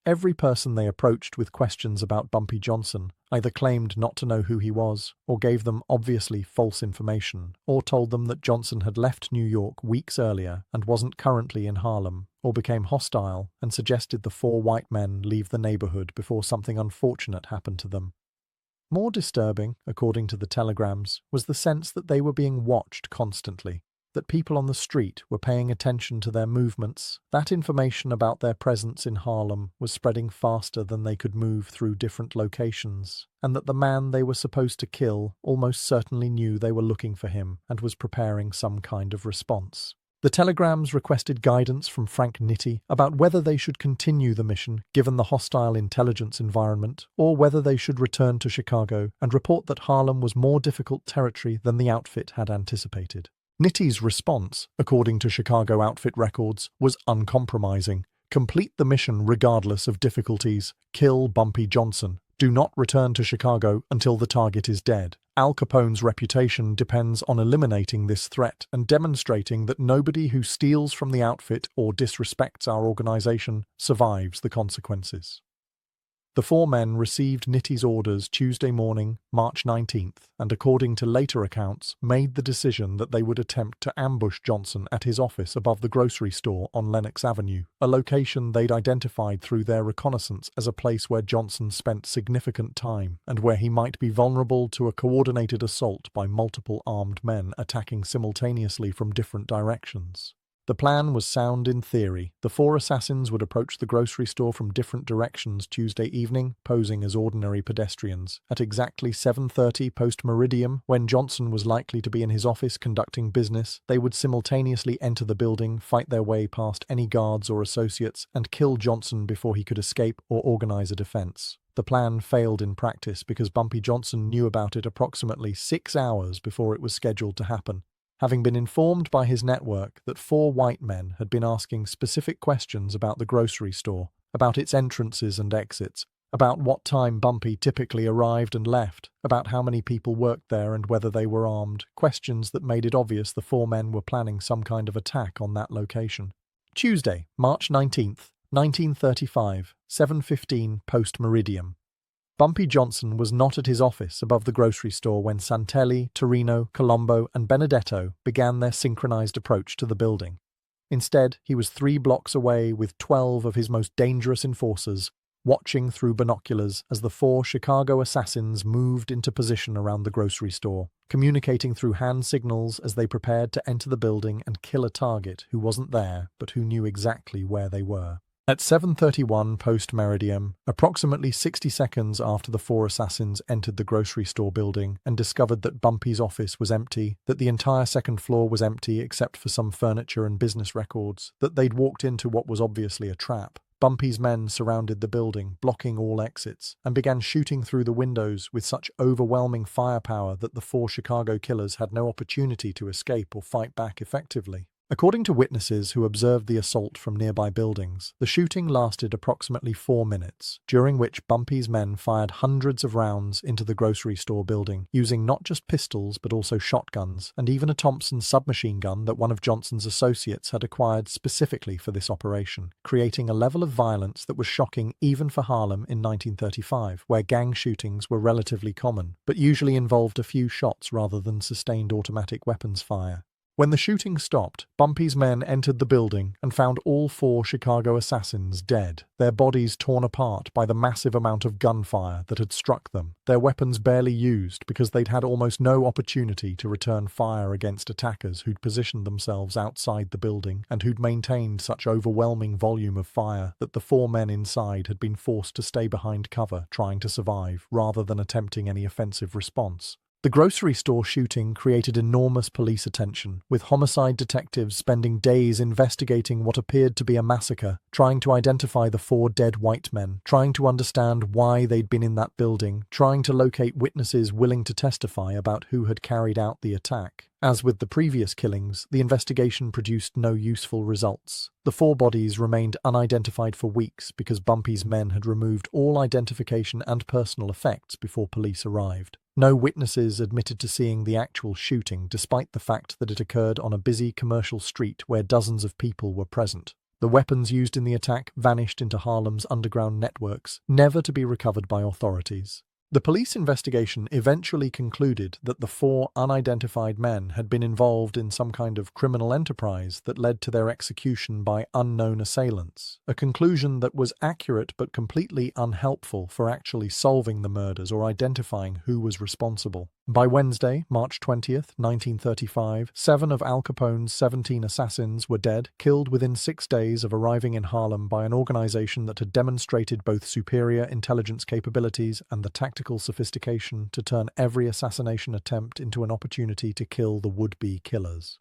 Every person they approached with questions about Bumpy Johnson either claimed not to know who he was, or gave them obviously false information, or told them that Johnson had left New York weeks earlier and wasn't currently in Harlem, or became hostile and suggested the four white men leave the neighborhood before something unfortunate happened to them. More disturbing, according to the telegrams, was the sense that they were being watched constantly, that people on the street were paying attention to their movements. That information about their presence in Harlem was spreading faster than they could move through different locations, and that the man they were supposed to kill almost certainly knew they were looking for him and was preparing some kind of response. The telegrams requested guidance from Frank Nitti about whether they should continue the mission given the hostile intelligence environment, or whether they should return to Chicago and report that Harlem was more difficult territory than the outfit had anticipated. Nitti's response, according to Chicago outfit records, was uncompromising. Complete the mission regardless of difficulties. Kill Bumpy Johnson. Do not return to Chicago until the target is dead. Al Capone's reputation depends on eliminating this threat and demonstrating that nobody who steals from the outfit or disrespects our organization survives the consequences. The four men received Nitti's orders Tuesday morning, March 19th, and according to later accounts, made the decision that they would attempt to ambush Johnson at his office above the grocery store on Lenox Avenue, a location they'd identified through their reconnaissance as a place where Johnson spent significant time and where he might be vulnerable to a coordinated assault by multiple armed men attacking simultaneously from different directions. The plan was sound in theory. The four assassins would approach the grocery store from different directions Tuesday evening, posing as ordinary pedestrians. At exactly 7:30 post-meridium, when Johnson was likely to be in his office conducting business, they would simultaneously enter the building, fight their way past any guards or associates, and kill Johnson before he could escape or organize a defense. The plan failed in practice because Bumpy Johnson knew about it approximately 6 hours before it was scheduled to happen. Having been informed by his network that four white men had been asking specific questions about the grocery store, about its entrances and exits, about what time Bumpy typically arrived and left, about how many people worked there and whether they were armed, questions that made it obvious the four men were planning some kind of attack on that location. Tuesday, March 19th, 1935, 7:15 post-meridium. Bumpy Johnson was not at his office above the grocery store when Santelli, Torino, Colombo, and Benedetto began their synchronized approach to the building. Instead, he was 3 blocks away with 12 of his most dangerous enforcers, watching through binoculars as the 4 Chicago assassins moved into position around the grocery store, communicating through hand signals as they prepared to enter the building and kill a target who wasn't there but who knew exactly where they were. At 7:31 post-meridium, approximately 60 seconds after the 4 assassins entered the grocery store building and discovered that Bumpy's office was empty, that the entire second floor was empty except for some furniture and business records, that they'd walked into what was obviously a trap, Bumpy's men surrounded the building, blocking all exits, and began shooting through the windows with such overwhelming firepower that the 4 Chicago killers had no opportunity to escape or fight back effectively. According to witnesses who observed the assault from nearby buildings, the shooting lasted approximately 4 minutes, during which Bumpy's men fired hundreds of rounds into the grocery store building, using not just pistols but also shotguns, and even a Thompson submachine gun that one of Johnson's associates had acquired specifically for this operation, creating a level of violence that was shocking even for Harlem in 1935, where gang shootings were relatively common, but usually involved a few shots rather than sustained automatic weapons fire. When the shooting stopped, Bumpy's men entered the building and found all 4 Chicago assassins dead, their bodies torn apart by the massive amount of gunfire that had struck them, their weapons barely used because they'd had almost no opportunity to return fire against attackers who'd positioned themselves outside the building and who'd maintained such overwhelming volume of fire that the 4 men inside had been forced to stay behind cover trying to survive rather than attempting any offensive response. The grocery store shooting created enormous police attention, with homicide detectives spending days investigating what appeared to be a massacre, trying to identify the 4 dead white men, trying to understand why they'd been in that building, trying to locate witnesses willing to testify about who had carried out the attack. As with the previous killings, the investigation produced no useful results. The 4 bodies remained unidentified for weeks because Bumpy's men had removed all identification and personal effects before police arrived. No witnesses admitted to seeing the actual shooting, despite the fact that it occurred on a busy commercial street where dozens of people were present. The weapons used in the attack vanished into Harlem's underground networks, never to be recovered by authorities. The police investigation eventually concluded that the 4 unidentified men had been involved in some kind of criminal enterprise that led to their execution by unknown assailants, a conclusion that was accurate but completely unhelpful for actually solving the murders or identifying who was responsible. By Wednesday, March 20th, 1935, 7 of Al Capone's 17 assassins were dead, killed within 6 days of arriving in Harlem by an organization that had demonstrated both superior intelligence capabilities and the tactical sophistication to turn every assassination attempt into an opportunity to kill the would-be killers.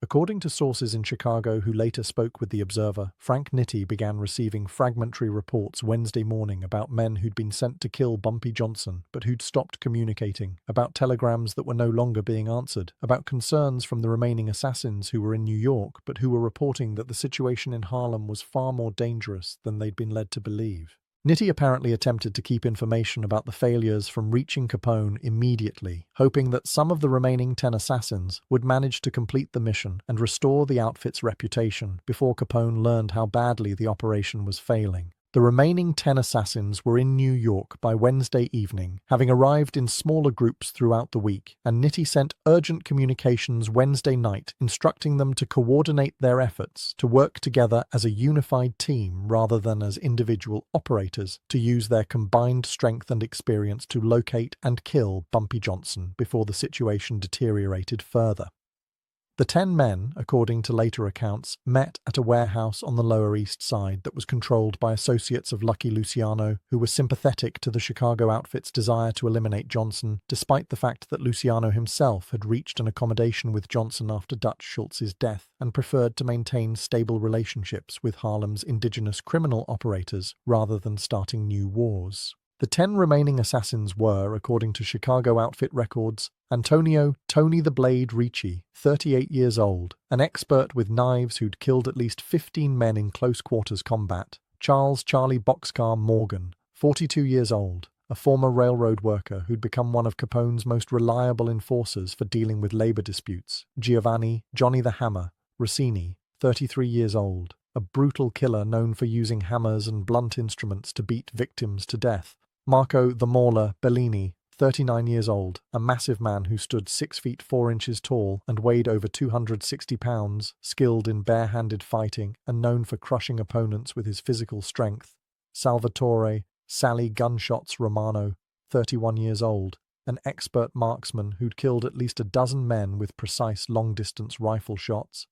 According to sources in Chicago who later spoke with the Observer, Frank Nitti began receiving fragmentary reports Wednesday morning about men who'd been sent to kill Bumpy Johnson but who'd stopped communicating, about telegrams that were no longer being answered, about concerns from the remaining assassins who were in New York but who were reporting that the situation in Harlem was far more dangerous than they'd been led to believe. Nitti apparently attempted to keep information about the failures from reaching Capone immediately, hoping that some of the remaining 10 assassins would manage to complete the mission and restore the outfit's reputation before Capone learned how badly the operation was failing. The remaining 10 assassins were in New York by Wednesday evening, having arrived in smaller groups throughout the week, and Nitti sent urgent communications Wednesday night instructing them to coordinate their efforts to work together as a unified team rather than as individual operators to use their combined strength and experience to locate and kill Bumpy Johnson before the situation deteriorated further. The 10 men, according to later accounts, met at a warehouse on the Lower East Side that was controlled by associates of Lucky Luciano, who were sympathetic to the Chicago outfit's desire to eliminate Johnson, despite the fact that Luciano himself had reached an accommodation with Johnson after Dutch Schultz's death and preferred to maintain stable relationships with Harlem's indigenous criminal operators rather than starting new wars. The 10 remaining assassins were, according to Chicago outfit records, Antonio "Tony the Blade" Ricci, 38 years old, an expert with knives who'd killed at least 15 men in close-quarters combat; Charles "Charlie" Boxcar Morgan, 42 years old, a former railroad worker who'd become one of Capone's most reliable enforcers for dealing with labor disputes; Giovanni "Johnny the Hammer" Rossini, 33 years old, a brutal killer known for using hammers and blunt instruments to beat victims to death; Marco the Mauler Bellini, 39 years old, a massive man who stood 6 feet 4 inches tall and weighed over 260 pounds, skilled in bare-handed fighting and known for crushing opponents with his physical strength; Salvatore Sally Gunshots Romano, 31 years old, an expert marksman who'd killed at least a dozen men with precise long-distance rifle shots;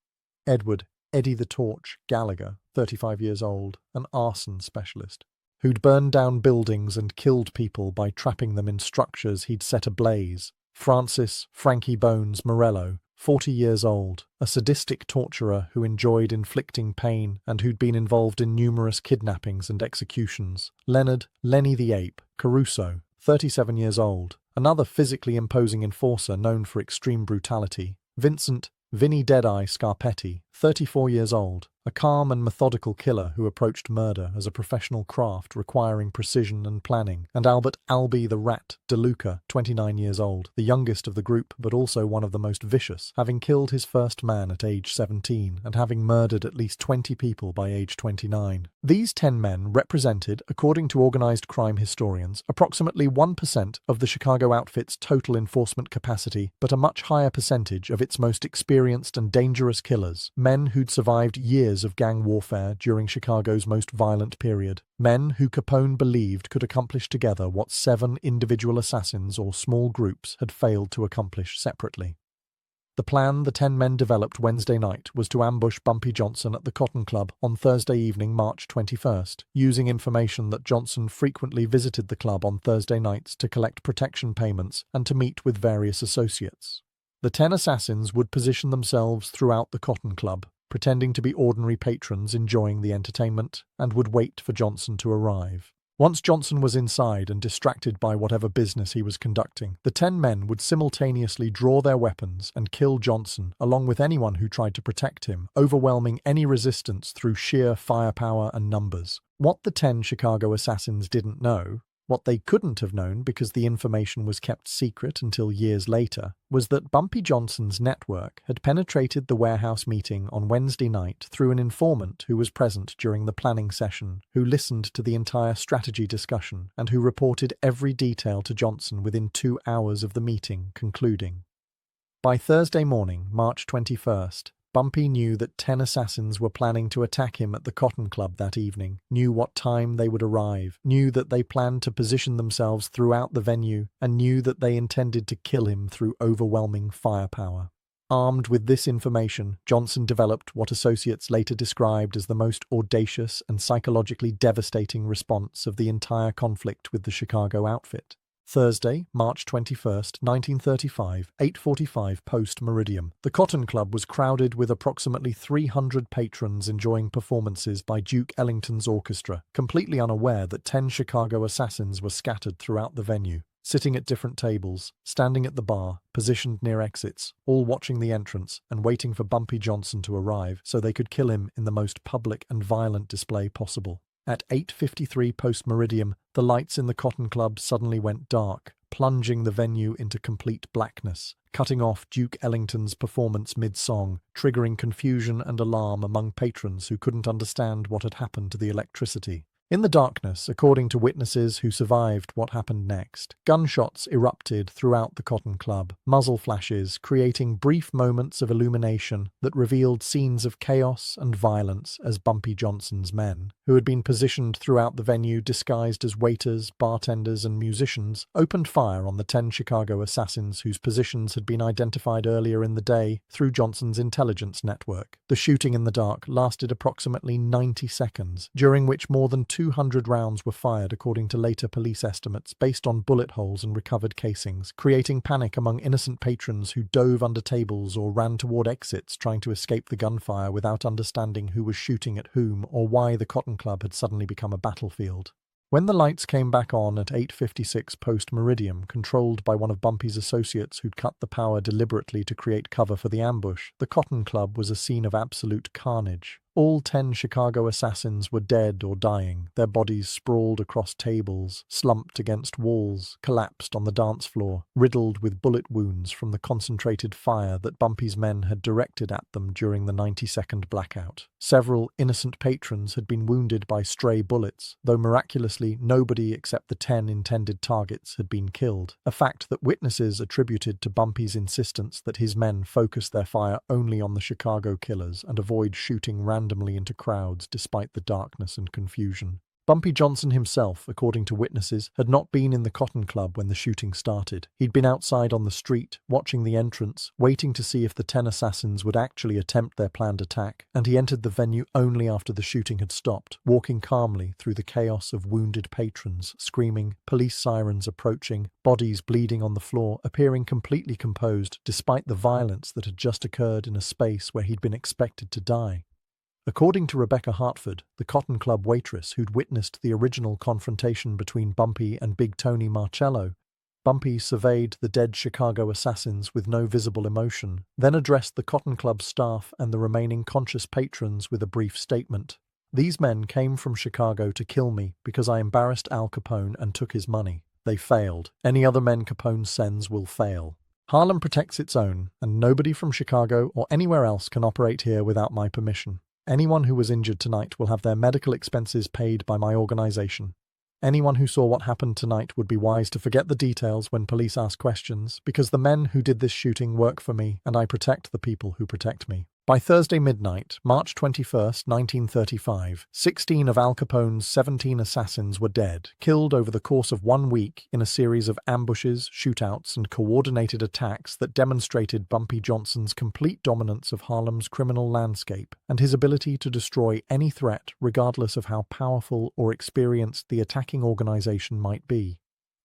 Edward Eddie the Torch Gallagher, 35 years old, an arson specialist, who'd burned down buildings and killed people by trapping them in structures he'd set ablaze; Francis Frankie Bones Morello, 40 years old, a sadistic torturer who enjoyed inflicting pain and who'd been involved in numerous kidnappings and executions; Leonard Lenny the Ape Caruso, 37 years old, another physically imposing enforcer known for extreme brutality; Vincent Vinnie Deadeye Scarpetti, 34 years old, a calm and methodical killer who approached murder as a professional craft requiring precision and planning; and Albert Albie the Rat DeLuca, 29 years old, the youngest of the group but also one of the most vicious, having killed his first man at age 17 and having murdered at least 20 people by age 29. These 10 men represented, according to organized crime historians, approximately 1% of the Chicago outfit's total enforcement capacity, but a much higher percentage of its most experienced and dangerous killers, men who'd survived years of gang warfare during Chicago's most violent period, men who Capone believed could accomplish together what 7 individual assassins or small groups had failed to accomplish separately. The plan the 10 men developed Wednesday night was to ambush Bumpy Johnson at the Cotton Club on Thursday evening, March 21st, using information that Johnson frequently visited the club on Thursday nights to collect protection payments and to meet with various associates. The 10 assassins would position themselves throughout the Cotton Club, pretending to be ordinary patrons enjoying the entertainment, and would wait for Johnson to arrive. Once Johnson was inside and distracted by whatever business he was conducting, the 10 men would simultaneously draw their weapons and kill Johnson, along with anyone who tried to protect him, overwhelming any resistance through sheer firepower and numbers. What the 10 Chicago assassins didn't know What they couldn't have known, because the information was kept secret until years later, was that Bumpy Johnson's network had penetrated the warehouse meeting on Wednesday night through an informant who was present during the planning session, who listened to the entire strategy discussion, and who reported every detail to Johnson within 2 hours of the meeting concluding. By Thursday morning, March 21st, Bumpy knew that 10 assassins were planning to attack him at the Cotton Club that evening, knew what time they would arrive, knew that they planned to position themselves throughout the venue, and knew that they intended to kill him through overwhelming firepower. Armed with this information, Johnson developed what associates later described as the most audacious and psychologically devastating response of the entire conflict with the Chicago outfit. Thursday, March 21st, 1935, 8:45 post-meridium. The Cotton Club was crowded with approximately 300 patrons enjoying performances by Duke Ellington's orchestra, completely unaware that 10 Chicago assassins were scattered throughout the venue, sitting at different tables, standing at the bar, positioned near exits, all watching the entrance and waiting for Bumpy Johnson to arrive so they could kill him in the most public and violent display possible. At 8:53 post-meridium, the lights in the Cotton Club suddenly went dark, plunging the venue into complete blackness, cutting off Duke Ellington's performance mid-song, triggering confusion and alarm among patrons who couldn't understand what had happened to the electricity. In the darkness, according to witnesses who survived what happened next, gunshots erupted throughout the Cotton Club, muzzle flashes creating brief moments of illumination that revealed scenes of chaos and violence as Bumpy Johnson's men, who had been positioned throughout the venue disguised as waiters, bartenders, and musicians, opened fire on the 10 Chicago assassins whose positions had been identified earlier in the day through Johnson's intelligence network. The shooting in the dark lasted approximately 90 seconds, during which more than 200 rounds were fired according to later police estimates based on bullet holes and recovered casings, creating panic among innocent patrons who dove under tables or ran toward exits trying to escape the gunfire without understanding who was shooting at whom or why the Cotton Club had suddenly become a battlefield. When the lights came back on at 8:56 post-meridium, controlled by one of Bumpy's associates who'd cut the power deliberately to create cover for the ambush, the Cotton Club was a scene of absolute carnage. All 10 Chicago assassins were dead or dying, their bodies sprawled across tables, slumped against walls, collapsed on the dance floor, riddled with bullet wounds from the concentrated fire that Bumpy's men had directed at them during the 90-second blackout. Several innocent patrons had been wounded by stray bullets, though miraculously nobody except the 10 intended targets had been killed, a fact that witnesses attributed to Bumpy's insistence that his men focus their fire only on the Chicago killers and avoid shooting randomly into crowds despite the darkness and confusion. Bumpy Johnson himself, according to witnesses, had not been in the Cotton Club when the shooting started. He'd been outside on the street, watching the entrance, waiting to see if the 10 assassins would actually attempt their planned attack, and he entered the venue only after the shooting had stopped, walking calmly through the chaos of wounded patrons, screaming, police sirens approaching, bodies bleeding on the floor, appearing completely composed despite the violence that had just occurred in a space where he'd been expected to die. According to Rebecca Hartford, the Cotton Club waitress who'd witnessed the original confrontation between Bumpy and Big Tony Marcello, Bumpy surveyed the dead Chicago assassins with no visible emotion, then addressed the Cotton Club staff and the remaining conscious patrons with a brief statement. "These men came from Chicago to kill me because I embarrassed Al Capone and took his money. They failed. Any other men Capone sends will fail. Harlem protects its own, and nobody from Chicago or anywhere else can operate here without my permission. Anyone who was injured tonight will have their medical expenses paid by my organization. Anyone who saw what happened tonight would be wise to forget the details when police ask questions, because the men who did this shooting work for me, and I protect the people who protect me." By Thursday midnight, March 21st, 1935, 16 of Al Capone's 17 assassins were dead, killed over the course of 1 week in a series of ambushes, shootouts, and coordinated attacks that demonstrated Bumpy Johnson's complete dominance of Harlem's criminal landscape and his ability to destroy any threat regardless of how powerful or experienced the attacking organization might be.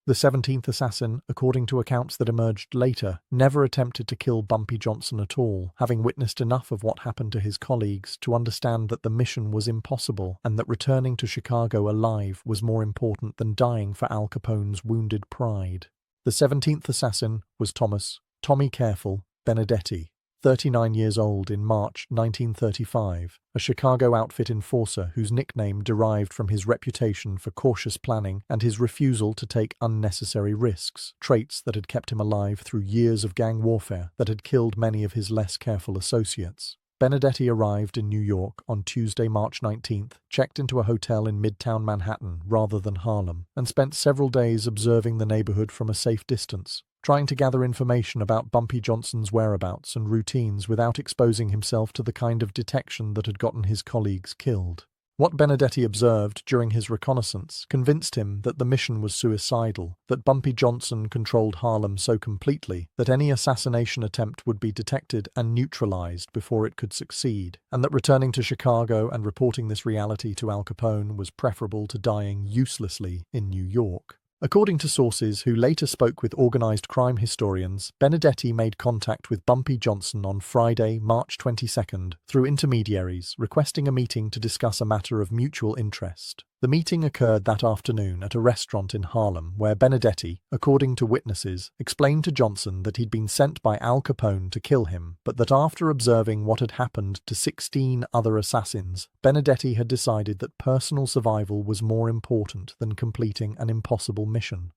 The 17th assassin, according to accounts that emerged later, never attempted to kill Bumpy Johnson at all, having witnessed enough of what happened to his colleagues to understand that the mission was impossible and that returning to Chicago alive was more important than dying for Al Capone's wounded pride. The 17th assassin was Tommy Careful Benedetti. 39 years old in March 1935, a Chicago outfit enforcer whose nickname derived from his reputation for cautious planning and his refusal to take unnecessary risks, traits that had kept him alive through years of gang warfare that had killed many of his less careful associates. Benedetti arrived in New York on Tuesday, March 19th, checked into a hotel in Midtown Manhattan rather than Harlem, and spent several days observing the neighborhood from a safe distance, trying to gather information about Bumpy Johnson's whereabouts and routines without exposing himself to the kind of detection that had gotten his colleagues killed. What Benedetti observed during his reconnaissance convinced him that the mission was suicidal, that Bumpy Johnson controlled Harlem so completely that any assassination attempt would be detected and neutralized before it could succeed, and that returning to Chicago and reporting this reality to Al Capone was preferable to dying uselessly in New York. According to sources who later spoke with organized crime historians, Benedetti made contact with Bumpy Johnson on Friday, March 22nd, through intermediaries, requesting a meeting to discuss a matter of mutual interest. The meeting occurred that afternoon at a restaurant in Harlem where Benedetti, according to witnesses, explained to Johnson that he'd been sent by Al Capone to kill him, but that after observing what had happened to 16 other assassins, Benedetti had decided that personal survival was more important than completing an impossible mission.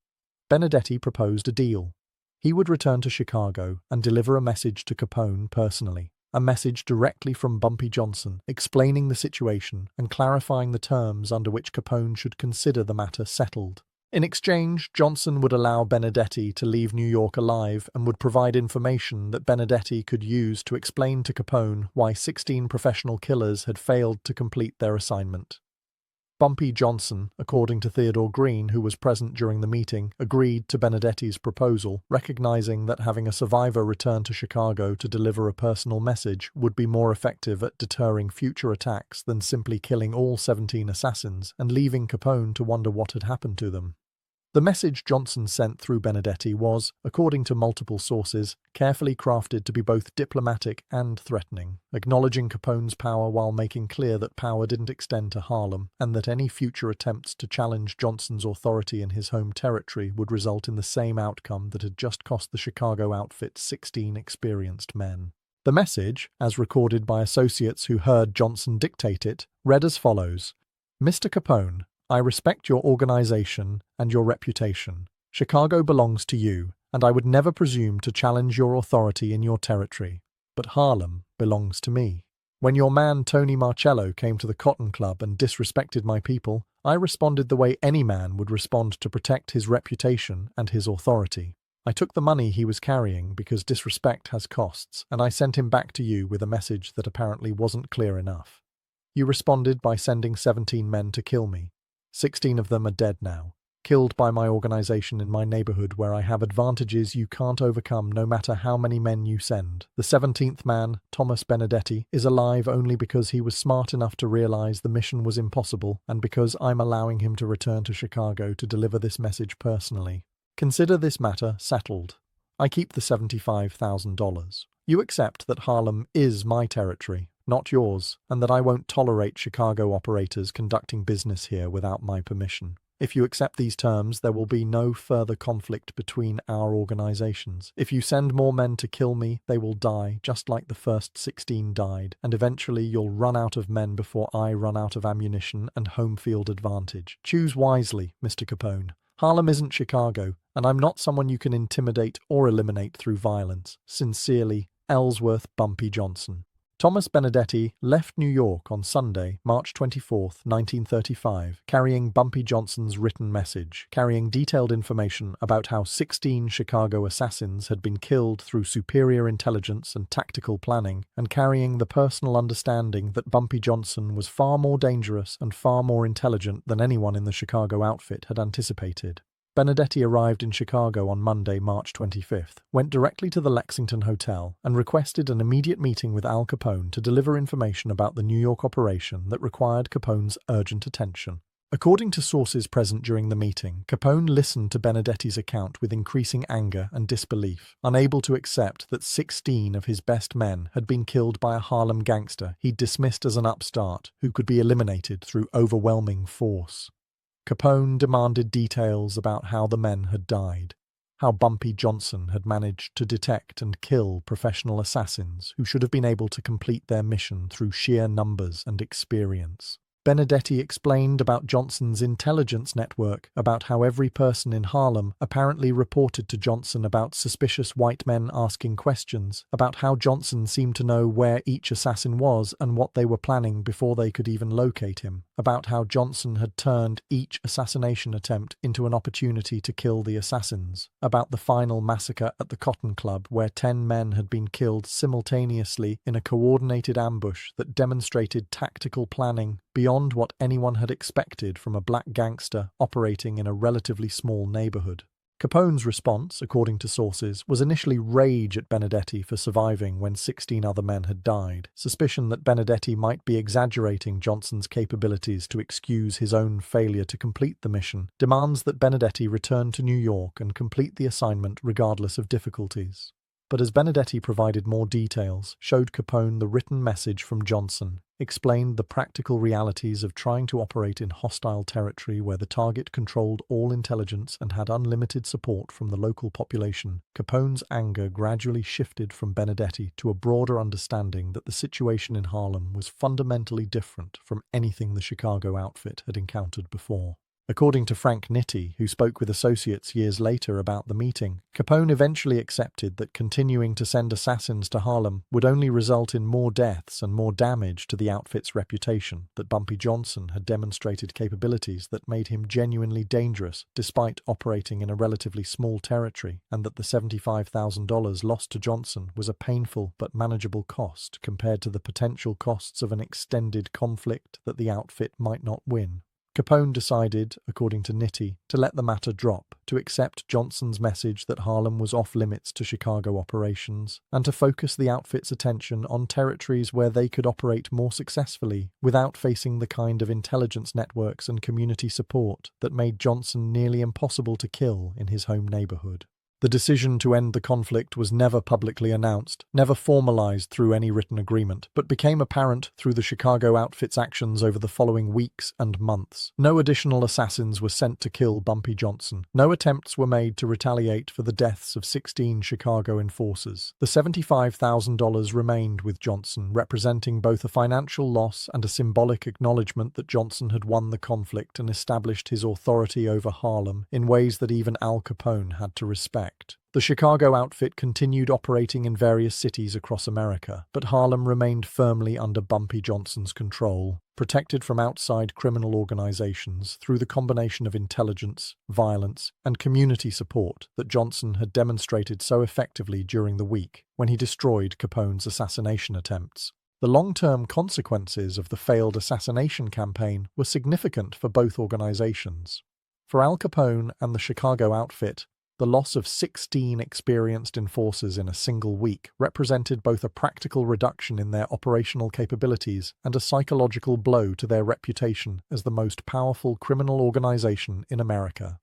Benedetti proposed a deal. He would return to Chicago and deliver a message to Capone personally. A message directly from Bumpy Johnson, explaining the situation and clarifying the terms under which Capone should consider the matter settled. In exchange, Johnson would allow Benedetti to leave New York alive and would provide information that Benedetti could use to explain to Capone why 16 professional killers had failed to complete their assignment. Bumpy Johnson, according to Theodore Green, who was present during the meeting, agreed to Benedetti's proposal, recognizing that having a survivor return to Chicago to deliver a personal message would be more effective at deterring future attacks than simply killing all 17 assassins and leaving Capone to wonder what had happened to them. The message Johnson sent through Benedetti was, according to multiple sources, carefully crafted to be both diplomatic and threatening, acknowledging Capone's power while making clear that power didn't extend to Harlem and that any future attempts to challenge Johnson's authority in his home territory would result in the same outcome that had just cost the Chicago outfit 16 experienced men. The message, as recorded by associates who heard Johnson dictate it, read as follows: Mr. Capone, I respect your organization and your reputation. Chicago belongs to you, and I would never presume to challenge your authority in your territory. But Harlem belongs to me. When your man Tony Marcello came to the Cotton Club and disrespected my people, I responded the way any man would respond to protect his reputation and his authority. I took the money he was carrying because disrespect has costs, and I sent him back to you with a message that apparently wasn't clear enough. You responded by sending 17 men to kill me. 16 of them are dead now, killed by my organization in my neighborhood where I have advantages you can't overcome no matter how many men you send. The 17th man, Thomas Benedetti, is alive only because he was smart enough to realize the mission was impossible and because I'm allowing him to return to Chicago to deliver this message personally. Consider this matter settled. I keep the $75,000. You accept that Harlem is my territory, not yours, and that I won't tolerate Chicago operators conducting business here without my permission. If you accept these terms, there will be no further conflict between our organizations. If you send more men to kill me, they will die, just like the first 16 died, and eventually you'll run out of men before I run out of ammunition and home field advantage. Choose wisely, Mr. Capone. Harlem isn't Chicago, and I'm not someone you can intimidate or eliminate through violence. Sincerely, Ellsworth Bumpy Johnson. Thomas Benedetti left New York on Sunday, March 24, 1935, carrying Bumpy Johnson's written message, carrying detailed information about how 16 Chicago assassins had been killed through superior intelligence and tactical planning, and carrying the personal understanding that Bumpy Johnson was far more dangerous and far more intelligent than anyone in the Chicago outfit had anticipated. Benedetti arrived in Chicago on Monday, March 25th, went directly to the Lexington Hotel, and requested an immediate meeting with Al Capone to deliver information about the New York operation that required Capone's urgent attention. According to sources present during the meeting, Capone listened to Benedetti's account with increasing anger and disbelief, unable to accept that 16 of his best men had been killed by a Harlem gangster he'd dismissed as an upstart who could be eliminated through overwhelming force. Capone demanded details about how the men had died. how Bumpy Johnson had managed to detect and kill professional assassins who should have been able to complete their mission through sheer numbers and experience. Benedetti explained about Johnson's intelligence network, about how every person in Harlem apparently reported to Johnson about suspicious white men asking questions, about how Johnson seemed to know where each assassin was and what they were planning before they could even locate him, about how Johnson had turned each assassination attempt into an opportunity to kill the assassins, about the final massacre at the Cotton Club where 10 men had been killed simultaneously in a coordinated ambush that demonstrated tactical planning beyond what anyone had expected from a black gangster operating in a relatively small neighborhood. Capone's response, according to sources, was initially rage at Benedetti for surviving when 16 other men had died, suspicion that Benedetti might be exaggerating Johnson's capabilities to excuse his own failure to complete the mission, demands that Benedetti return to New York and complete the assignment regardless of difficulties. But as Benedetti provided more details, showed Capone the written message from Johnson, explained the practical realities of trying to operate in hostile territory where the target controlled all intelligence and had unlimited support from the local population, Capone's anger gradually shifted from Benedetti to a broader understanding that the situation in Harlem was fundamentally different from anything the Chicago outfit had encountered before. According to Frank Nitti, who spoke with associates years later about the meeting, Capone eventually accepted that continuing to send assassins to Harlem would only result in more deaths and more damage to the outfit's reputation, that Bumpy Johnson had demonstrated capabilities that made him genuinely dangerous despite operating in a relatively small territory, and that the $75,000 lost to Johnson was a painful but manageable cost compared to the potential costs of an extended conflict that the outfit might not win. Capone decided, according to Nitti, to let the matter drop, to accept Johnson's message that Harlem was off-limits to Chicago operations, and to focus the outfit's attention on territories where they could operate more successfully without facing the kind of intelligence networks and community support that made Johnson nearly impossible to kill in his home neighborhood. The decision to end the conflict was never publicly announced, never formalized through any written agreement, but became apparent through the Chicago outfit's actions over the following weeks and months. No additional assassins were sent to kill Bumpy Johnson. No attempts were made to retaliate for the deaths of 16 Chicago enforcers. The $75,000 remained with Johnson, representing both a financial loss and a symbolic acknowledgement that Johnson had won the conflict and established his authority over Harlem in ways that even Al Capone had to respect. The Chicago outfit continued operating in various cities across America, but Harlem remained firmly under Bumpy Johnson's control, protected from outside criminal organizations through the combination of intelligence, violence, and community support that Johnson had demonstrated so effectively during the week when he destroyed Capone's assassination attempts. The long-term consequences of the failed assassination campaign were significant for both organizations. For Al Capone and the Chicago outfit, the loss of 16 experienced enforcers in a single week represented both a practical reduction in their operational capabilities and a psychological blow to their reputation as the most powerful criminal organization in America.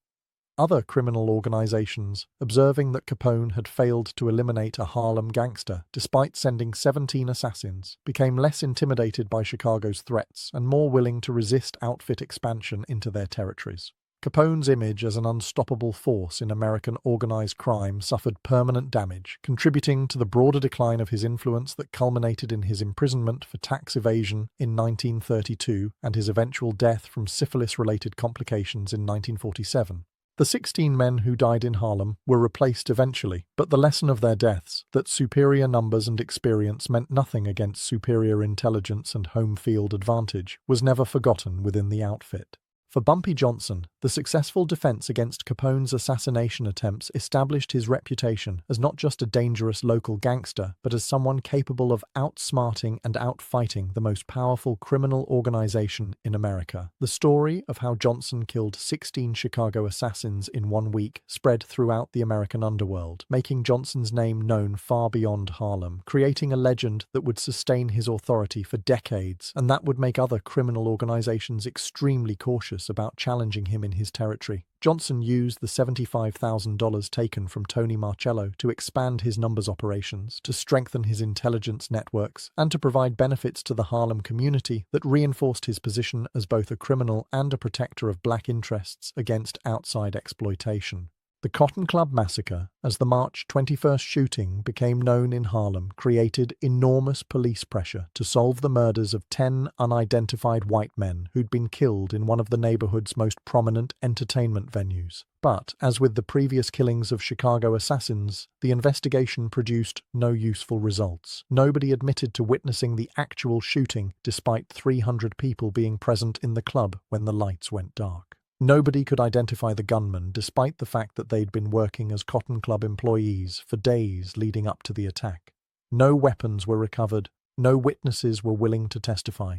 Other criminal organizations, observing that Capone had failed to eliminate a Harlem gangster despite sending 17 assassins, became less intimidated by Chicago's threats and more willing to resist outfit expansion into their territories. Capone's image as an unstoppable force in American organized crime suffered permanent damage, contributing to the broader decline of his influence that culminated in his imprisonment for tax evasion in 1932 and his eventual death from syphilis-related complications in 1947. The 16 men who died in Harlem were replaced eventually, but the lesson of their deaths, that superior numbers and experience meant nothing against superior intelligence and home field advantage, was never forgotten within the outfit. For Bumpy Johnson, the successful defense against Capone's assassination attempts established his reputation as not just a dangerous local gangster, but as someone capable of outsmarting and outfighting the most powerful criminal organization in America. The story of how Johnson killed 16 Chicago assassins in 1 week spread throughout the American underworld, making Johnson's name known far beyond Harlem, creating a legend that would sustain his authority for decades, and that would make other criminal organizations extremely cautious about challenging him in his territory. Johnson used the $75,000 taken from Tony Marcello to expand his numbers operations, to strengthen his intelligence networks, and to provide benefits to the Harlem community that reinforced his position as both a criminal and a protector of black interests against outside exploitation. The Cotton Club Massacre, as the March 21st shooting became known in Harlem, created enormous police pressure to solve the murders of 10 unidentified white men who'd been killed in one of the neighborhood's most prominent entertainment venues. But, as with the previous killings of Chicago assassins, the investigation produced no useful results. Nobody admitted to witnessing the actual shooting, despite 300 people being present in the club when the lights went dark. Nobody could identify the gunman, despite the fact that they'd been working as Cotton Club employees for days leading up to the attack. No weapons were recovered, no witnesses were willing to testify.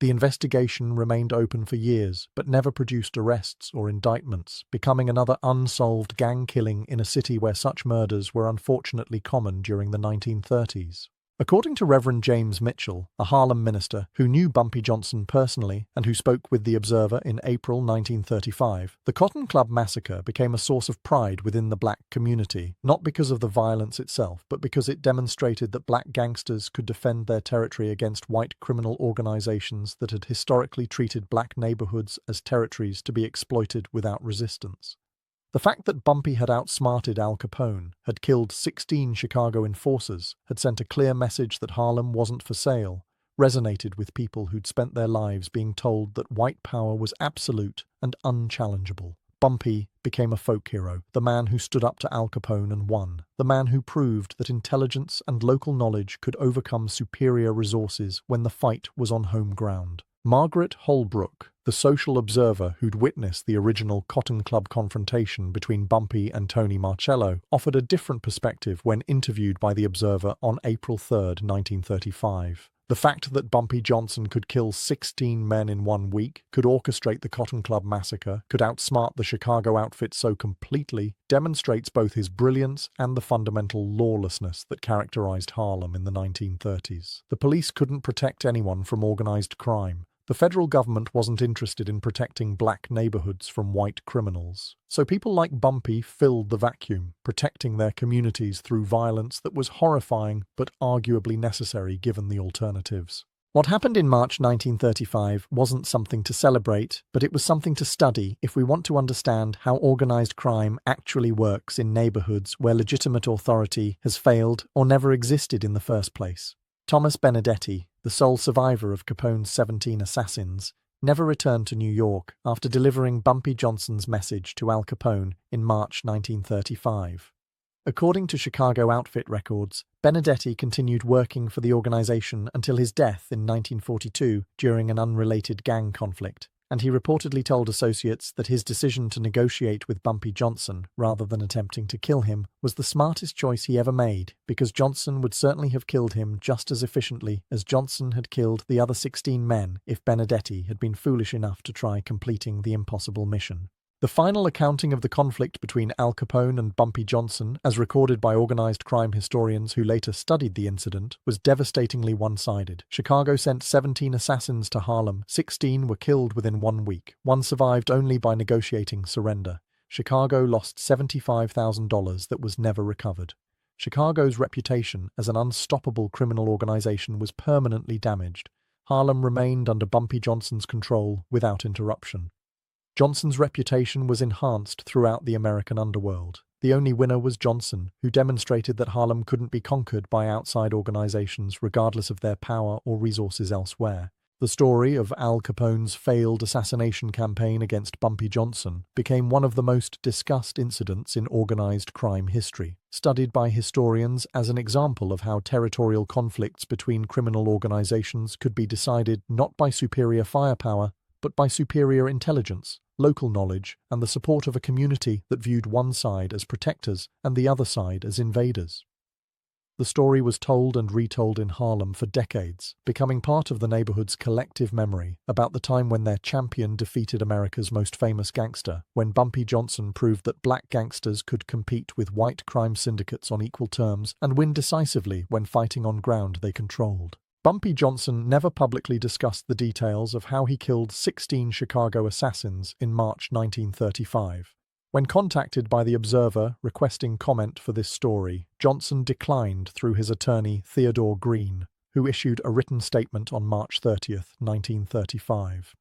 The investigation remained open for years, but never produced arrests or indictments, becoming another unsolved gang killing in a city where such murders were unfortunately common during the 1930s. According to Reverend James Mitchell, a Harlem minister who knew Bumpy Johnson personally and who spoke with The Observer in April 1935, the Cotton Club Massacre became a source of pride within the black community, not because of the violence itself, but because it demonstrated that black gangsters could defend their territory against white criminal organizations that had historically treated black neighborhoods as territories to be exploited without resistance. The fact that Bumpy had outsmarted Al Capone, had killed 16 Chicago enforcers, had sent a clear message that Harlem wasn't for sale, resonated with people who'd spent their lives being told that white power was absolute and unchallengeable. Bumpy became a folk hero, the man who stood up to Al Capone and won, the man who proved that intelligence and local knowledge could overcome superior resources when the fight was on home ground. Margaret Holbrook, the social observer who'd witnessed the original Cotton Club confrontation between Bumpy and Tony Marcello, offered a different perspective when interviewed by The Observer on April 3, 1935. The fact that Bumpy Johnson could kill 16 men in 1 week, could orchestrate the Cotton Club Massacre, could outsmart the Chicago outfit so completely, demonstrates both his brilliance and the fundamental lawlessness that characterized Harlem in the 1930s. The police couldn't protect anyone from organized crime. The federal government wasn't interested in protecting black neighborhoods from white criminals. So people like Bumpy filled the vacuum, protecting their communities through violence that was horrifying but arguably necessary given the alternatives. What happened in March 1935 wasn't something to celebrate, but it was something to study if we want to understand how organized crime actually works in neighborhoods where legitimate authority has failed or never existed in the first place. Thomas Benedetti, the sole survivor of Capone's 17 assassins, never returned to New York after delivering Bumpy Johnson's message to Al Capone in March 1935. According to Chicago outfit records, Benedetti continued working for the organization until his death in 1942 during an unrelated gang conflict, and he reportedly told associates that his decision to negotiate with Bumpy Johnson, rather than attempting to kill him, was the smartest choice he ever made, because Johnson would certainly have killed him just as efficiently as Johnson had killed the other 16 men if Benedetti had been foolish enough to try completing the impossible mission. The final accounting of the conflict between Al Capone and Bumpy Johnson, as recorded by organized crime historians who later studied the incident, was devastatingly one-sided. Chicago sent 17 assassins to Harlem. 16 were killed within 1 week. One survived only by negotiating surrender. Chicago lost $75,000 that was never recovered. Chicago's reputation as an unstoppable criminal organization was permanently damaged. Harlem remained under Bumpy Johnson's control without interruption. Johnson's reputation was enhanced throughout the American underworld. The only winner was Johnson, who demonstrated that Harlem couldn't be conquered by outside organizations regardless of their power or resources elsewhere. The story of Al Capone's failed assassination campaign against Bumpy Johnson became one of the most discussed incidents in organized crime history, studied by historians as an example of how territorial conflicts between criminal organizations could be decided not by superior firepower, but by superior intelligence, local knowledge, and the support of a community that viewed one side as protectors and the other side as invaders. The story was told and retold in Harlem for decades, becoming part of the neighborhood's collective memory about the time when their champion defeated America's most famous gangster, when Bumpy Johnson proved that black gangsters could compete with white crime syndicates on equal terms and win decisively when fighting on ground they controlled. Bumpy Johnson never publicly discussed the details of how he killed 16 Chicago assassins in March 1935. When contacted by The Observer requesting comment for this story, Johnson declined through his attorney Theodore Green, who issued a written statement on March 30, 1935.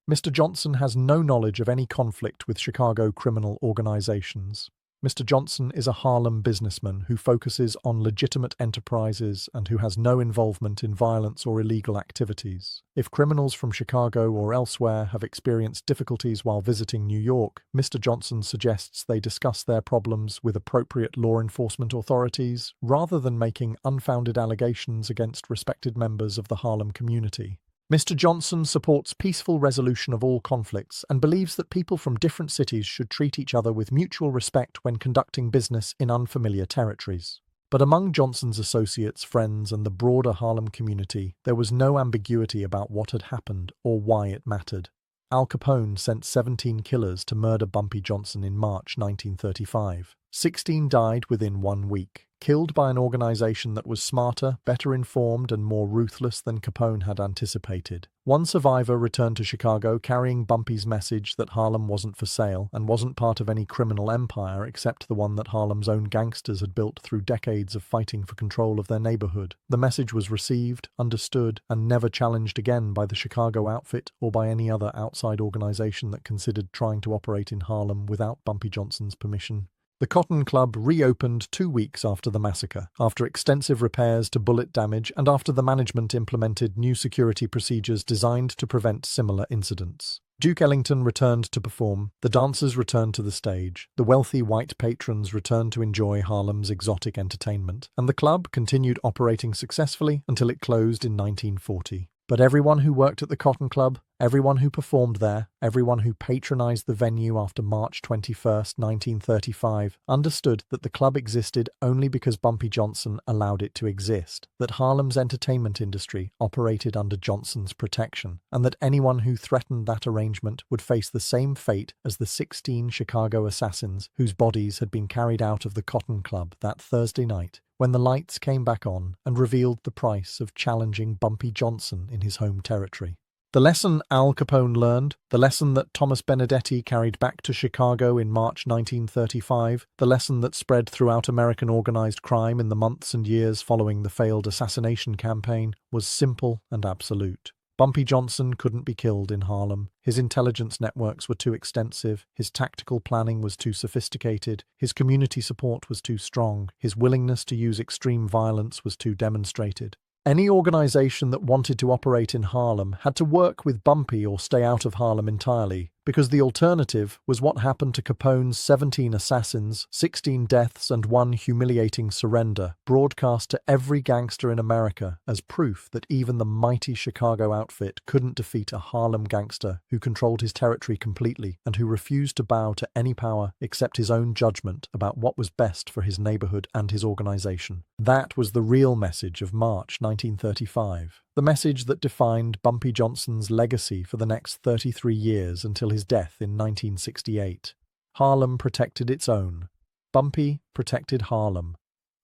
Mr. Johnson has no knowledge of any conflict with Chicago criminal organizations. Mr. Johnson is a Harlem businessman who focuses on legitimate enterprises and who has no involvement in violence or illegal activities. If criminals from Chicago or elsewhere have experienced difficulties while visiting New York, Mr. Johnson suggests they discuss their problems with appropriate law enforcement authorities rather than making unfounded allegations against respected members of the Harlem community. Mr. Johnson supports peaceful resolution of all conflicts and believes that people from different cities should treat each other with mutual respect when conducting business in unfamiliar territories. But among Johnson's associates, friends, and the broader Harlem community, there was no ambiguity about what had happened or why it mattered. Al Capone sent 17 killers to murder Bumpy Johnson in March 1935. 16 died within 1 week, killed by an organization that was smarter, better informed, and more ruthless than Capone had anticipated. One survivor returned to Chicago carrying Bumpy's message that Harlem wasn't for sale and wasn't part of any criminal empire except the one that Harlem's own gangsters had built through decades of fighting for control of their neighborhood. The message was received, understood, and never challenged again by the Chicago outfit or by any other outside organization that considered trying to operate in Harlem without Bumpy Johnson's permission. The Cotton Club reopened 2 weeks after the massacre, after extensive repairs to bullet damage and after the management implemented new security procedures designed to prevent similar incidents. Duke Ellington returned to perform, the dancers returned to the stage, the wealthy white patrons returned to enjoy Harlem's exotic entertainment, and the club continued operating successfully until it closed in 1940. But everyone who worked at the Cotton Club, everyone who performed there, everyone who patronized the venue after March 21, 1935, understood that the club existed only because Bumpy Johnson allowed it to exist, that Harlem's entertainment industry operated under Johnson's protection, and that anyone who threatened that arrangement would face the same fate as the 16 Chicago assassins whose bodies had been carried out of the Cotton Club that Thursday night, when the lights came back on and revealed the price of challenging Bumpy Johnson in his home territory. The lesson Al Capone learned, the lesson that Thomas Benedetti carried back to Chicago in March 1935, the lesson that spread throughout American organized crime in the months and years following the failed assassination campaign, was simple and absolute. Bumpy Johnson couldn't be killed in Harlem. His intelligence networks were too extensive, his tactical planning was too sophisticated, his community support was too strong, his willingness to use extreme violence was too demonstrated. Any organization that wanted to operate in Harlem had to work with Bumpy or stay out of Harlem entirely, because the alternative was what happened to Capone's 17 assassins, 16 deaths, and 1 humiliating surrender, broadcast to every gangster in America as proof that even the mighty Chicago outfit couldn't defeat a Harlem gangster who controlled his territory completely and who refused to bow to any power except his own judgment about what was best for his neighborhood and his organization. That was the real message of March 1935. The message that defined Bumpy Johnson's legacy for the next 33 years until his death in 1968. Harlem protected its own. Bumpy protected Harlem.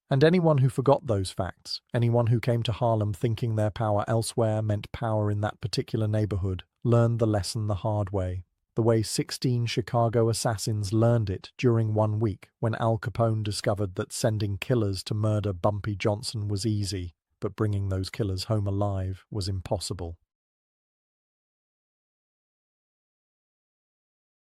And anyone who forgot those facts, anyone who came to Harlem thinking their power elsewhere meant power in that particular neighborhood, learned the lesson the hard way. The way 16 Chicago assassins learned it during 1 week when Al Capone discovered that sending killers to murder Bumpy Johnson was easy, but bringing those killers home alive was impossible.